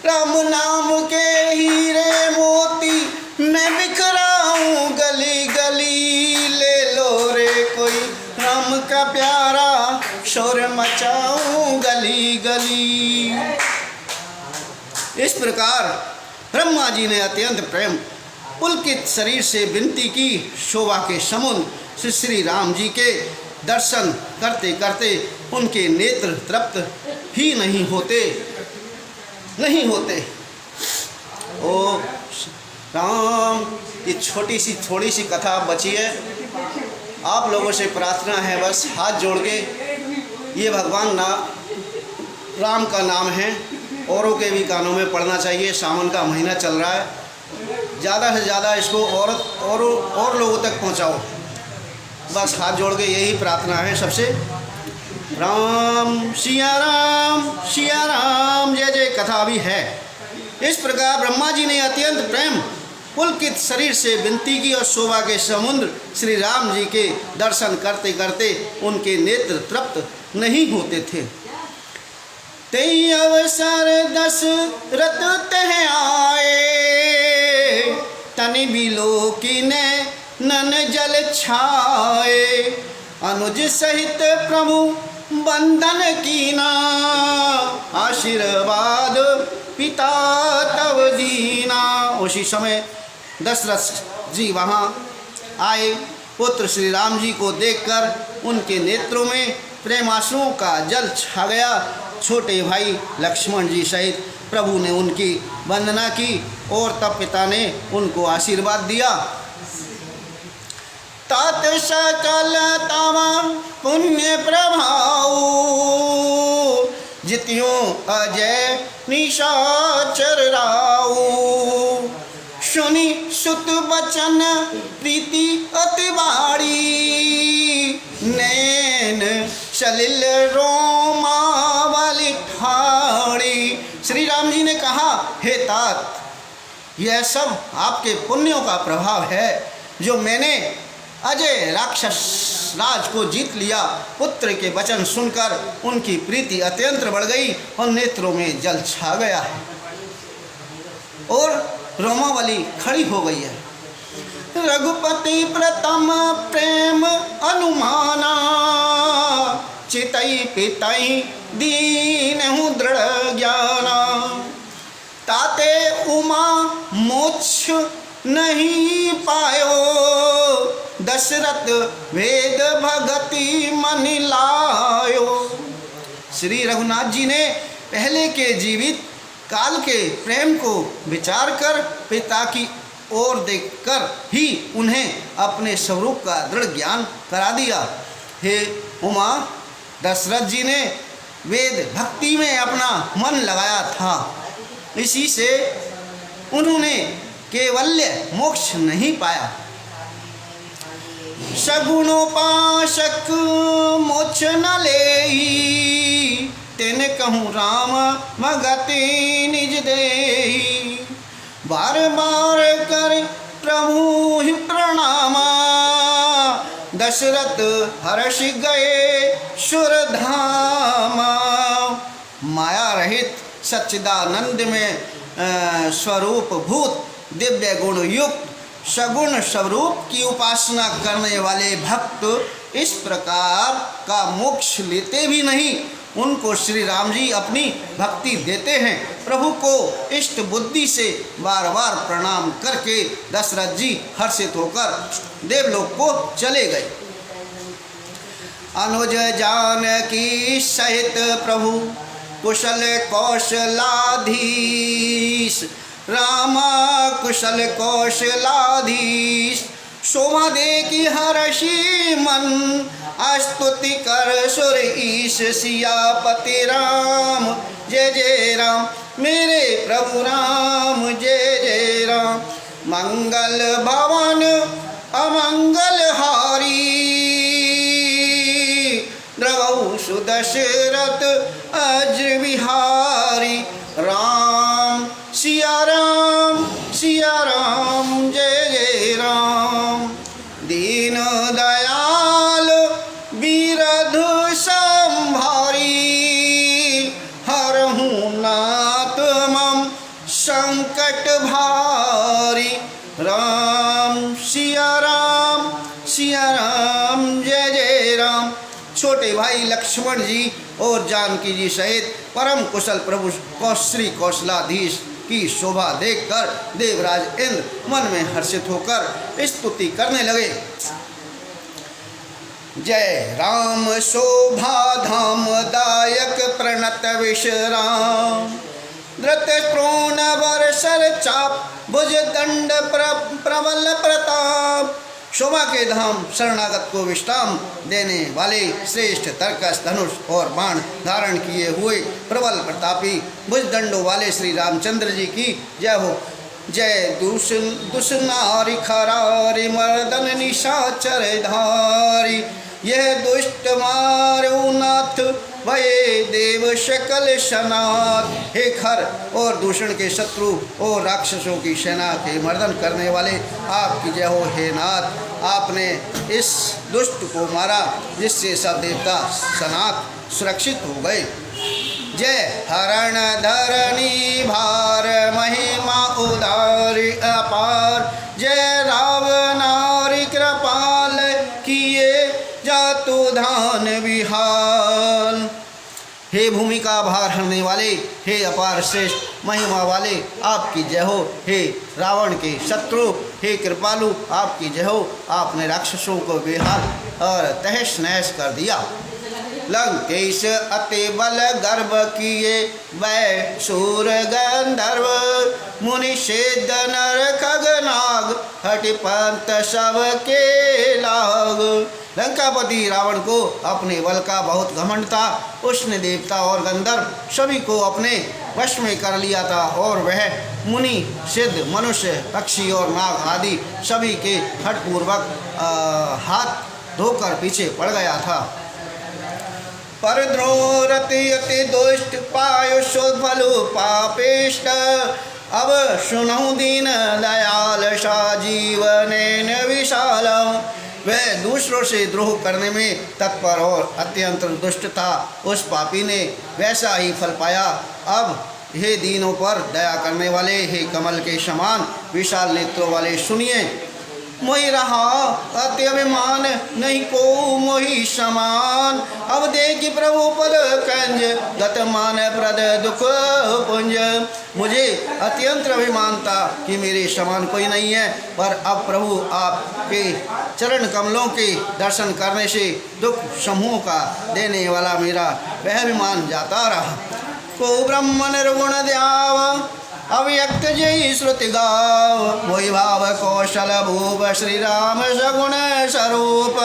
राम नाम के हीरे मोती मैं बिखराऊं गली गली, ले लो रे कोई राम का प्यारा, शोर मचाऊं गली गली। इस प्रकार ब्रह्मा जी ने अत्यंत प्रेम पुलकित शरीर से विनती की। शोभा के समुद्र श्री राम जी के दर्शन करते करते उनके नेत्र तृप्त ही नहीं होते। ओ राम, ये थोड़ी सी कथा बची है। आप लोगों से प्रार्थना है, बस हाथ जोड़ के, ये भगवान राम का नाम है, औरों के भी कानों में पढ़ना चाहिए। सावन का महीना चल रहा है, ज़्यादा से ज़्यादा इसको और लोगों तक पहुंचाओ। बस हाथ जोड़ के यही प्रार्थना है सबसे। राम सिया राम जय जय कथा भी है। इस प्रकार ब्रह्मा जी ने अत्यंत प्रेम पुलकित शरीर से विनती की और शोभा के समुद्र श्री राम जी के दर्शन करते करते उनके नेत्र तृप्त नहीं होते थे। तेई अवसर दशरथ तह आए, तनि बिलोकी ने नन जल छाए, अनुज सहित प्रभु बंदन कीना, आशीर्वाद पिता तव दीना। उसी समय दशरथ जी वहाँ आए। पुत्र श्री राम जी को देखकर उनके नेत्रों में प्रेमाश्रुओं का जल छा गया। छोटे भाई लक्ष्मण जी सहित प्रभु ने उनकी वंदना की और तब पिता ने उनको आशीर्वाद दिया। तात सकल तव पुण्य प्रभाऊ, जित्यों अजय निशाचर राऊ, सुनि सुत बचन प्रीति अति बाड़ी, नैन सलिल रोमावली ठाड़ी। श्री राम जी ने कहा, हे तात, यह सब आपके पुण्यों का प्रभाव है जो मैंने अजय राक्षस राज को जीत लिया। पुत्र के वचन सुनकर उनकी प्रीति अत्यंत बढ़ गई और नेत्रों में जल छा गया है और रोमावली खड़ी हो गई है। रघुपति प्रथम प्रेम अनुमाना, चितई पितई दीनहु दृढ़ ज्ञाना। ताते उमा मोक्ष नहीं पायो, दशरथ वेद भगति मन लायो। श्री रघुनाथ जी ने पहले के जीवित काल के प्रेम को विचार कर पिता की ओर देखकर ही उन्हें अपने स्वरूप का दृढ़ ज्ञान करा दिया। हे उमा, दशरथ जी ने वेद भक्ति में अपना मन लगाया था, इसी से उन्होंने केवल्य मोक्ष नहीं पाया। सगुणोपासक मोक्ष न लेई, तेने कहूँ राम भगति निज देई। बार बार कर प्रभु ही प्रणामा, दशरथ हर्ष गए सुरधामा। माया रहित सच्चिदानंद में स्वरूप भूत दिव्य गुण युक्त सगुण स्वरूप की उपासना करने वाले भक्त इस प्रकार का मोक्ष लेते भी नहीं, उनको श्री राम जी अपनी भक्ति देते हैं। प्रभु को इष्ट बुद्धि से बार बार प्रणाम करके दशरथ जी हर्षित होकर देवलोक को चले गए। अनुज जानकी सहित प्रभु कुशल कौशलाधीश, रामा कुशल कौशलाधीश। शोभा दे की हर्षि मन, स्तुति कर सुर ईश। सियापति राम जय जय राम, मेरे प्रभु राम जय जय राम। मंगल भवन अमंगल हारी, द्रवौ सुदशरथ अज विहारी। राम सिया राम जय जय राम। दीन दयाल बीरध संभारी, हरहु नाथ मम संकट भारी। राम सिया राम जय जय राम। छोटे भाई लक्ष्मण जी और जानकी जी सहित परम कुशल प्रभु श्री कौशलाधीश की शोभा देखकर देवराज इंद्र मन में हर्षित होकर स्तुति करने लगे। जय राम शोभा धाम दायक प्रणत विश्राम, धृत द्रोण वर्षर चाप भुज दंड प्रबल प्रताप। शोभा के धाम शरणागत को विश्राम देने वाले श्रेष्ठ तर्कस धनुष और बाण धारण किए हुए प्रबल प्रतापी भुजदंडों वाले श्री रामचंद्र जी की जय हो। जय दुष्नारी खरारी मर्दन निशाचर धारी, यह दुष्ट मारो नाथ भये देव शकल शनाथ। हे खर और दूषण के शत्रु और राक्षसों की सेना के मर्दन करने वाले आपकी जय हो। हे नाथ, आपने इस दुष्ट को मारा जिससे सब देवता सनाथ सुरक्षित हो गए। जय हरण धरणी भार महिमा उदारी अपार, जय रावणारी कृपाल किए जातु धान विहाल। हे भूमि का भार हरने वाले, हे अपार श्रेष्ठ महिमा वाले आपकी जय हो। हे रावण के शत्रु, हे कृपालु आपकी जय हो। आपने राक्षसों को बेहाल और तहस नहस कर दिया। लंकेश अति बल गर्भ किए वै शूर गंधर्व, मुनि शेद नर खगनाग हटि पंत सब के लाग। लंकापति रावण को अपने बल का बहुत घमंड था। उसने देवता और गंधर्व सभी को अपने वश में कर लिया था और वह मुनि सिद्ध मनुष्य पक्षी और नाग आदि सभी के हठपूर्वक हाथ धोकर पीछे पड़ गया था। पर द्रोरति अति दुष्ट पायुषो फलु पापिष्ट। अब सुनौ दीन दयाल सा जीवनेन विशाल। वह दूसरों से द्रोह करने में तत्पर और अत्यंत दुष्ट था। उस पापी ने वैसा ही फल पाया। अब हे दीनों पर दया करने वाले, हे कमल के समान विशाल नेत्रों वाले, सुनिए। मोहि रहा अति अभिमान, नहीं को मोहि समान। अब देखि प्रभु पद कंज, गत मान प्रद दुख पुंज। मुझे अत्यंत अभिमान था कि मेरे समान कोई नहीं है, पर अब प्रभु आपके चरण कमलों के दर्शन करने से दुख समूह का देने वाला मेरा वह अभिमान जाता रहा। को ब्रह्म निर्गुण द्याव, अव्यक्त जय श्रुति गाव। वही भाव कौशल भूप, श्री राम सगुण स्वरूप।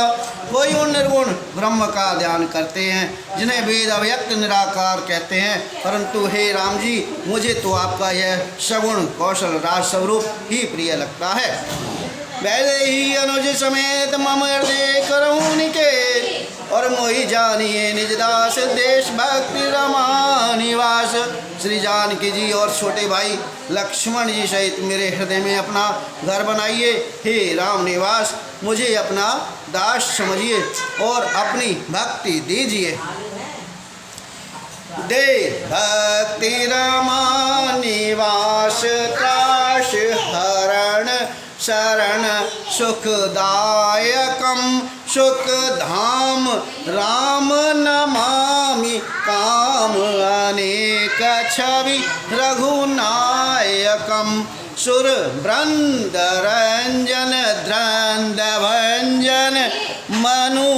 वही उन निर्गुण ब्रह्म का ध्यान करते हैं, जिन्हें वेद अव्यक्त निराकार कहते हैं। परंतु हे राम जी, मुझे तो आपका यह सगुण कौशल राज स्वरूप ही प्रिय लगता है। वैसे ही अनुज समेत मम हृदय करऊँ निकेत, और मोहि जानिए निज दास देश भक्ति रमा निवास। श्री जानकी जी और छोटे भाई लक्ष्मण जी सहित मेरे हृदय में अपना घर बनाइए। हे राम निवास, मुझे अपना दास समझिए और अपनी भक्ति दीजिए। दे भक्ति रमा निवास, त्रास हरण शरण सुखदायकम। सुख धाम राम नमामि, काम अनेक छवि रघुनायकम। सुर वृंद रंजन द्रंद भंजन, मनु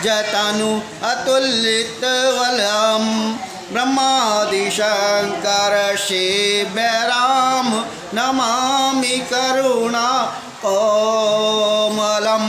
जतनु अतुलित बलम। ब्रह्मादि शंकर शिव राम, नमामि करुणा कोमलम।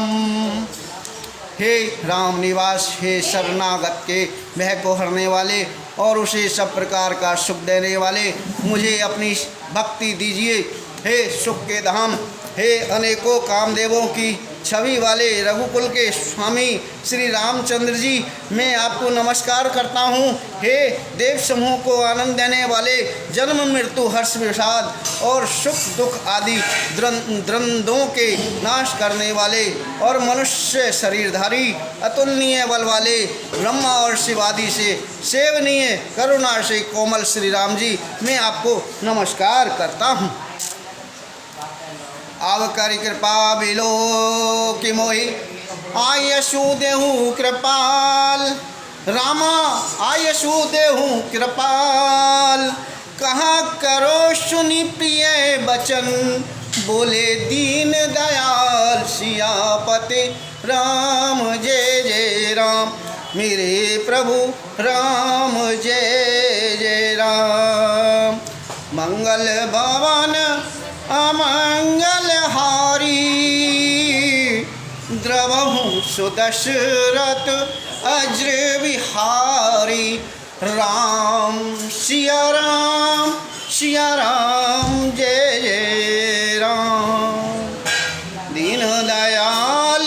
हे राम निवास, हे शरणागत के भय को हरने वाले और उसे सब प्रकार का सुख देने वाले, मुझे अपनी भक्ति दीजिए। हे सुख के धाम, हे अनेकों कामदेवों की छवि वाले रघुकुल के स्वामी श्री रामचंद्र जी, मैं आपको नमस्कार करता हूँ। हे देव समूह को आनंद देने वाले, जन्म मृत्यु हर्ष विषाद और सुख दुख आदि द्वंद्वों के नाश करने वाले और मनुष्य शरीरधारी अतुलनीय बल वाले, ब्रह्मा और शिव आदि से सेवनीय करुणा से कोमल श्री राम जी, मैं आपको नमस्कार करता हूँ। आवकारी कृपा बिलो कि मोहि, आयसु देहु कृपाल। रामा आयसु देहु कृपाल, कहाँ करो सुनि प्रिय बचन। बोले दीन दयाल सियापति राम, जय जय राम। मेरे प्रभु राम, जय जय राम। मंगल भवन अमंगल हारी, द्रवहु सुदशरथ अज्र विहारी। राम सिया राम, सिया राम, जय जय राम। दीन दयाल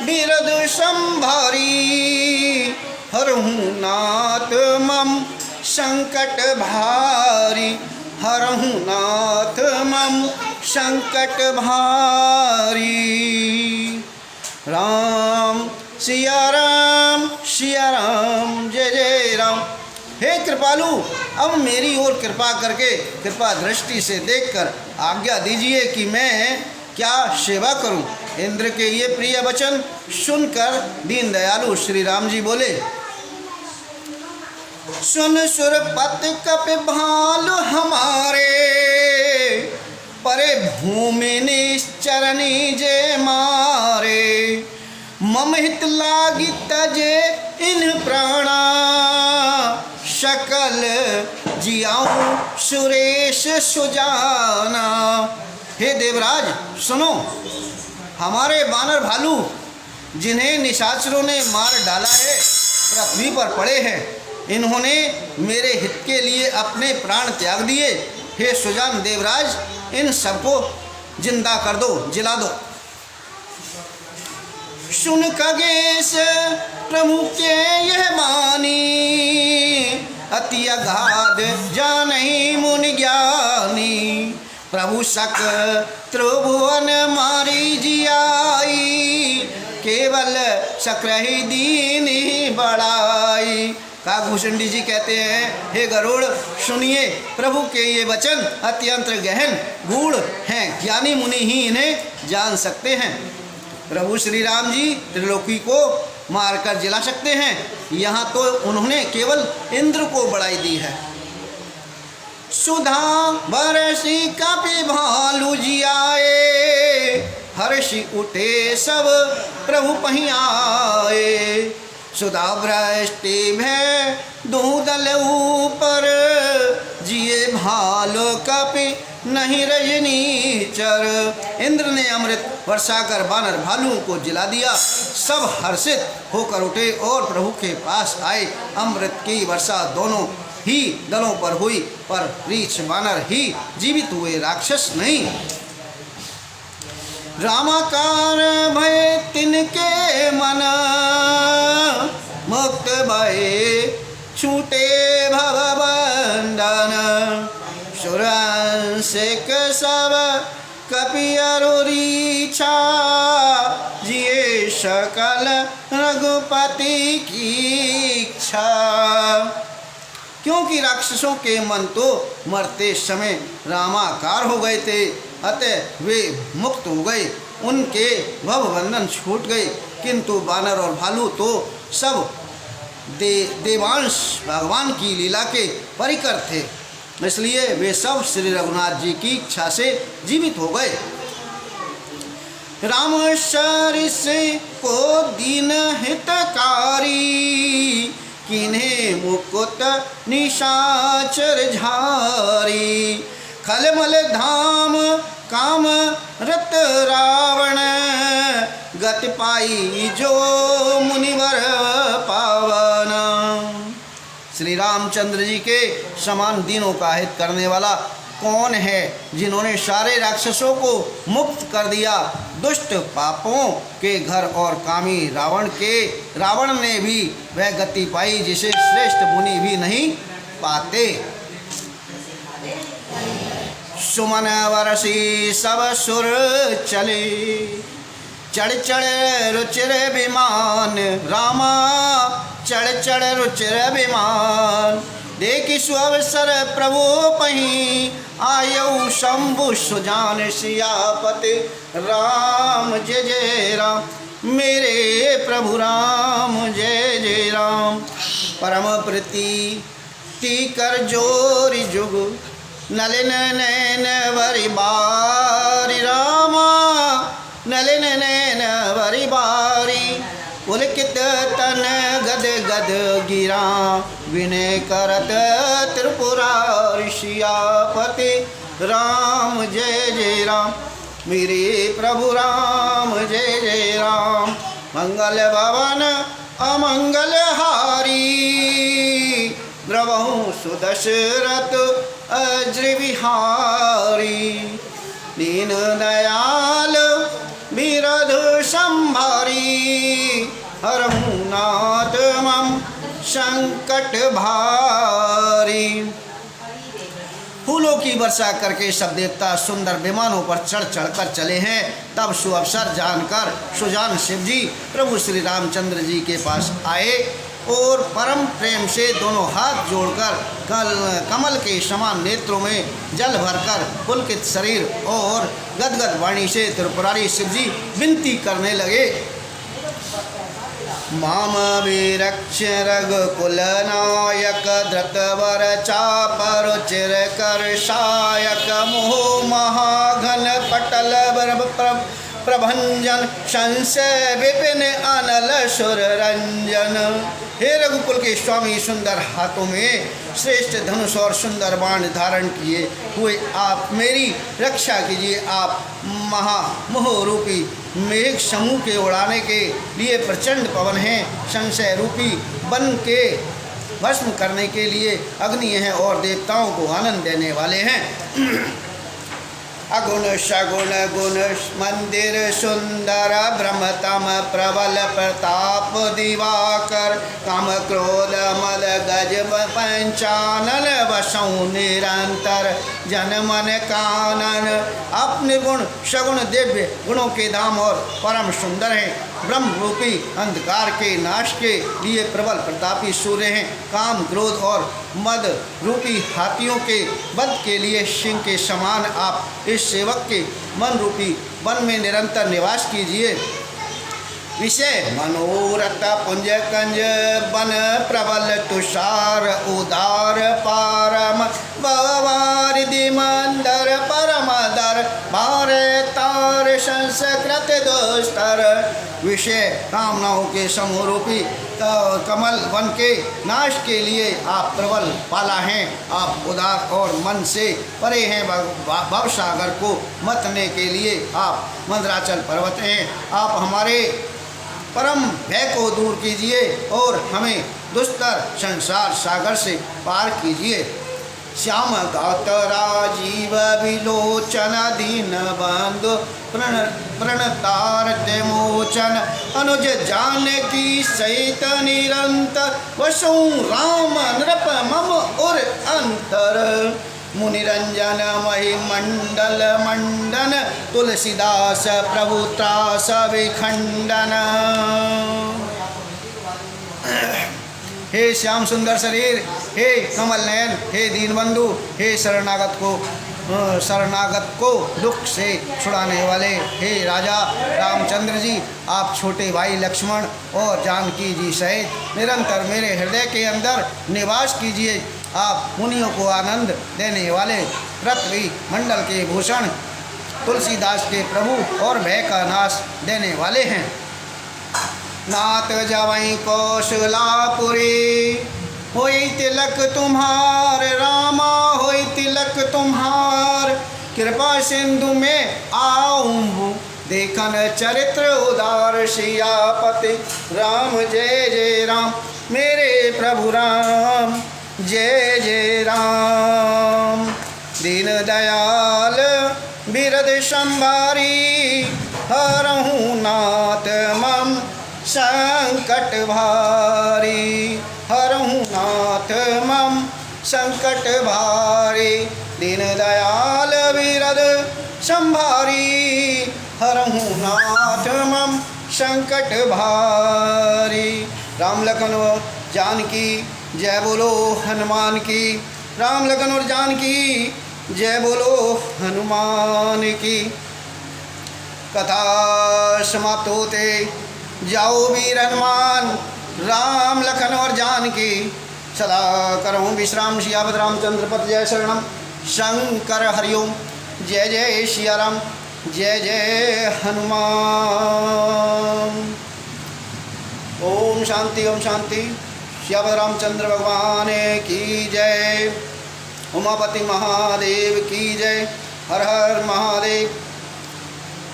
बिरद संभारी, हरहु नाथ मम संकट भारी। हरहु नाथ मम संकट भारी। राम सिया राम, सिया राम, जय जय राम। हे कृपालु, अब मेरी ओर कृपा करके कृपा दृष्टि से देखकर आज्ञा दीजिए कि मैं क्या सेवा करूं। इंद्र के ये प्रिय वचन सुनकर दीन दयालु श्री राम जी बोले, सुन सुरपत कपि भालु हमारे। परे भूमि निश्चरणी जे मारे। मम हित लागी तजे इन प्राणा। सकल जियाऊं सुरेश सुजाना। हे देवराज सुनो, हमारे बानर भालू जिन्हें निशाचरों ने मार डाला है, पृथ्वी पर पड़े हैं। इन्होंने मेरे हित के लिए अपने प्राण त्याग दिए। हे सुजान देवराज, इन सबको जिंदा कर दो, जिला दो। सुन खगेश प्रभु के यह बानी, अति अगाध जानहि मुनि ज्ञानी। प्रभु सक त्रिभुवन मारी जियाई, केवल सक्रहि दीन बढ़ाई। काकभूषण जी कहते हैं, हे गरुड़ सुनिए, प्रभु के ये वचन अत्यंत गहन गूढ़ हैं, ज्ञानी मुनि ही इन्हें जान सकते हैं। प्रभु श्री राम जी त्रिलोकी को मारकर जिला सकते हैं, यहाँ तो उन्होंने केवल इंद्र को बढ़ाई दी है। सुधा बरसी कापी भालू जियाए, हर्षि उठे सब प्रभु पही आए। सुधा भ्रष्टि भय दूदल ऊपर, जिए भालो कपि नहीं रजनीचर। इंद्र ने अमृत वर्षाकर वानर भालुओं को जिला दिया। सब हर्षित होकर उठे और प्रभु के पास आए। अमृत की वर्षा दोनों ही दलों पर हुई, पर रीछ वानर ही जीवित हुए, राक्षस नहीं। रामाकार भय तिनके मन, मुक्त भय छूटे भवबंधन। सुरंसिक सब कपि अरुरीछा, जिए सकल रघुपति की इच्छा। क्योंकि राक्षसों के मन तो मरते समय रामाकार हो गए थे, अतः वे मुक्त हो गए, उनके भवबंधन छूट गए। किंतु वानर और भालू तो सब देवांश भगवान की लीला के परिकर थे, इसलिए वे सब श्री रघुनाथ जी की इच्छा से जीवित हो गए। राम सरिस को दीन हितकारी, किन्हें मुकुट निशाचर झारी। खलमल धाम काम रत रावण, गति पाई जो मुनिवर पावन। श्री रामचंद्र जी के समान दीनों का हित करने वाला कौन है, जिन्होंने सारे राक्षसों को मुक्त कर दिया। दुष्ट पापों के घर और कामी रावण ने भी वह गति पाई जिसे श्रेष्ठ मुनि भी नहीं पाते। सुमन वरसी सब सुर चले, चढ़ चढ़ रुचिर विमान। रामा चढ़ चढ़ रुचिर विमान, देखि सुअवसर प्रभु पही। आयु शंभु सुजान सियापति, राम जय जय राम, मेरे प्रभु राम जय जय राम। परम प्रीति कर जोरि जुग, नलिन नैन वरि बारी। रामा नलिन नैन वरि बारी, पुलकित तन गद गद गिरा। विनय करत त्रिपुरारि सियापति, राम जय जय राम, मेरे प्रभु राम जय जय राम। मंगल भवन अमंगल हारी, द्रवहु सुदशरथ अज्र विहारी। दीन दयाल विरध संभारी, हरहु नाथ मम संकट भारी। फूलों की वर्षा करके सब देवता सुंदर विमानों पर चढ़ चढ़कर चले हैं। तब सुअवसर जानकर सुजान शिव जी प्रभु श्री रामचंद्र जी के पास आए और परम प्रेम से दोनों हाथ जोड़कर कमल के समान नेत्रों में जल भरकर पुलकित शरीर और गदगद वाणी से त्रिपुरारी शिव जी विनती करने लगे। माम विरक्ष रघुकुल नायक, धृतवर चापर चिर कर सायक। मोह महाघन पटल प्रभंजन, संशय विपिन अनल सुर रंजन। हे रघुकुल के स्वामी, सुंदर हाथों में श्रेष्ठ धनुष और सुंदर बाण धारण किए हुए आप मेरी रक्षा कीजिए। आप महामोह रूपी मेघ समूह के उड़ाने के लिए प्रचंड पवन हैं, संशय रूपी वन के भस्म करने के लिए अग्नि हैं और देवताओं को आनंद देने वाले हैं। अगुण सगुण गुण मंदिर सुंदर ब्रह्मतम प्रबल प्रताप दिवाकर काम क्रोध मद गज पंचानन वसौ निरंतर जन मन कानन। अपने गुण सगुण दिव्य गुणों के धाम और परम सुंदर हैं। ब्रह्म रूपी अंधकार के नाश के लिए प्रबल प्रतापी सूर्य हैं। काम क्रोध और मद रूपी हाथियों के वध के लिए सिंह के समान आप इस सेवक के मन रूपी वन में निरंतर निवास कीजिए। विषय मनोरथ पुंज कंज बन प्रबल तुषार उदार पारम वारिधि मंदर परमदर भारे तार संस्कृत दुस्तर। विषय कामनाओं के समूह रूपी कमल वन के नाश के लिए आप प्रबल पाला हैं। आप उदार और मन से परे हैं। भव सागर को मतने के लिए आप मंदराचल पर्वत हैं। आप हमारे परम भय को दूर कीजिए और हमें दुस्तर संसार सागर से पार कीजिए। श्याम गात राजीव विलोचन दीन बंधु प्रणतार मोचन अनुज जानकी सहित निरंतर वसु राम नृप मम उर अंतर। मुनिरंजन मही मंडल मंडन तुलसीदास प्रभु त्रास विखंडन। हे श्याम सुंदर शरीर, हे कमल नयन, हे दीनबंधु, हे शरणागत को दुख से छुड़ाने वाले, हे राजा रामचंद्र जी, आप छोटे भाई लक्ष्मण और जानकी जी सहित निरंतर मेरे हृदय के अंदर निवास कीजिए। आप मुनियों को आनंद देने वाले पृथ्वी मंडल के भूषण तुलसीदास के प्रभु और भय का नाश देने वाले हैं। नाथ जवई कौशलापुरी होई तिलक तुम्हार रामा होई तिलक तुम्हार। कृपा सिंधु में आऊँ देखन चरित्र उदार सियापति राम जय जय राम मेरे प्रभु राम जय जय राम। दीन दयाल बिरद संभारी हरहु नाथ मम संकट भारी। हरहु नाथ मम संकट भारी। दीन दयाल बिरद संभारी हरहु नाथ मम संकट भारी। राम लखन जानकी जय बोलो हनुमान की। राम लखन और जानकी जय बोलो हनुमान की। कथा समाप्त होते जाओ वीर हनुमान राम लखन और जानकी सदा करहूँ विश्राम। सियावत रामचंद्र पथ जय शरणम शंकर हरिओम। जय जय सिया राम जय जय हनुमान। ओम शांति ओम शांति। श्यावत रामचंद्र भगवान की जय। उमापति महादेव की जय। हर हर महादेव।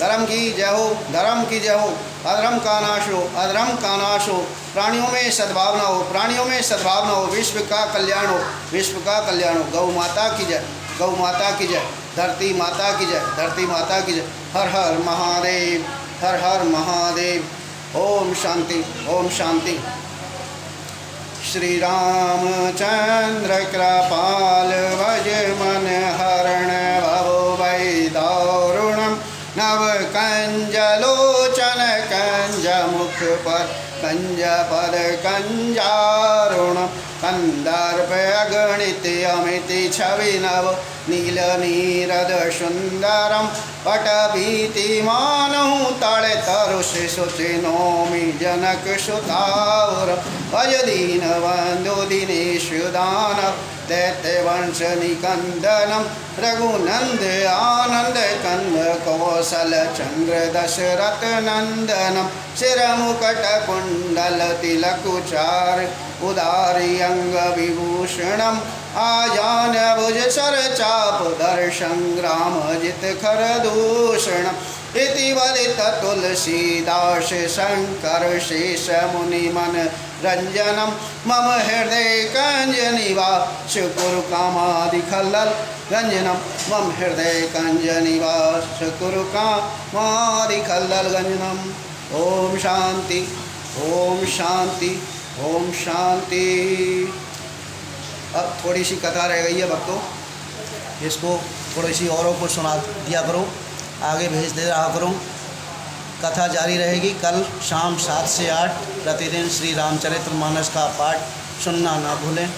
धर्म की जय हो, धर्म की जय हो। अधर्म का नाश हो, अधर्म का नाश हो। प्राणियों में सद्भावना हो, प्राणियों में सद्भावना हो। विश्व का कल्याण हो, विश्व का कल्याण हो। गौ माता की जय, गौ माता की जय। धरती माता की जय, धरती माता की जय। हर हर महादेव, हर हर महादेव। ओम शांति ओम शांति। श्री रामचंद्र कृपाल भज मन हरण भवो वै दारुणम। नव कंजलोचन कंज मुख पर कंज पद कंजारुणम। कंदर्प अगणित अमित छवि नव नील नीरद सुंदरम। पट भीति मानहु तड़े तरुष सुचि नौमि जनक सुतावर। भज दीन बंधु दिनेश दानव दैत्य वंश निकंदनम। रघुनंद आनंद कंद कौशल चंद्र दशरथ नंदनम। सिर मुकट कुंडल तिलकुचार उदारी अंग विभूषणम। आजान भुज सर चाप धर संग्राम जित खर दूषणम। इति वदित तुलसीदास शंकर शेष मुनि मन रंजनम मम हृदय कंजनिवास कुरु कामादि खल्लल गंजनम मम हृदय कंजनिवास कुरु कामादि खल्लल गंजनम। ओम शांति ओम शांति ओम शांति। अब थोड़ी सी कथा रह गई है भक्तों, इसको थोड़ी सी औरों को सुना दिया करो, आगे भेज दे रहा करो। कथा जारी रहेगी कल शाम 7 से 8 प्रतिदिन श्री रामचरितमानस का पाठ सुनना ना भूलें।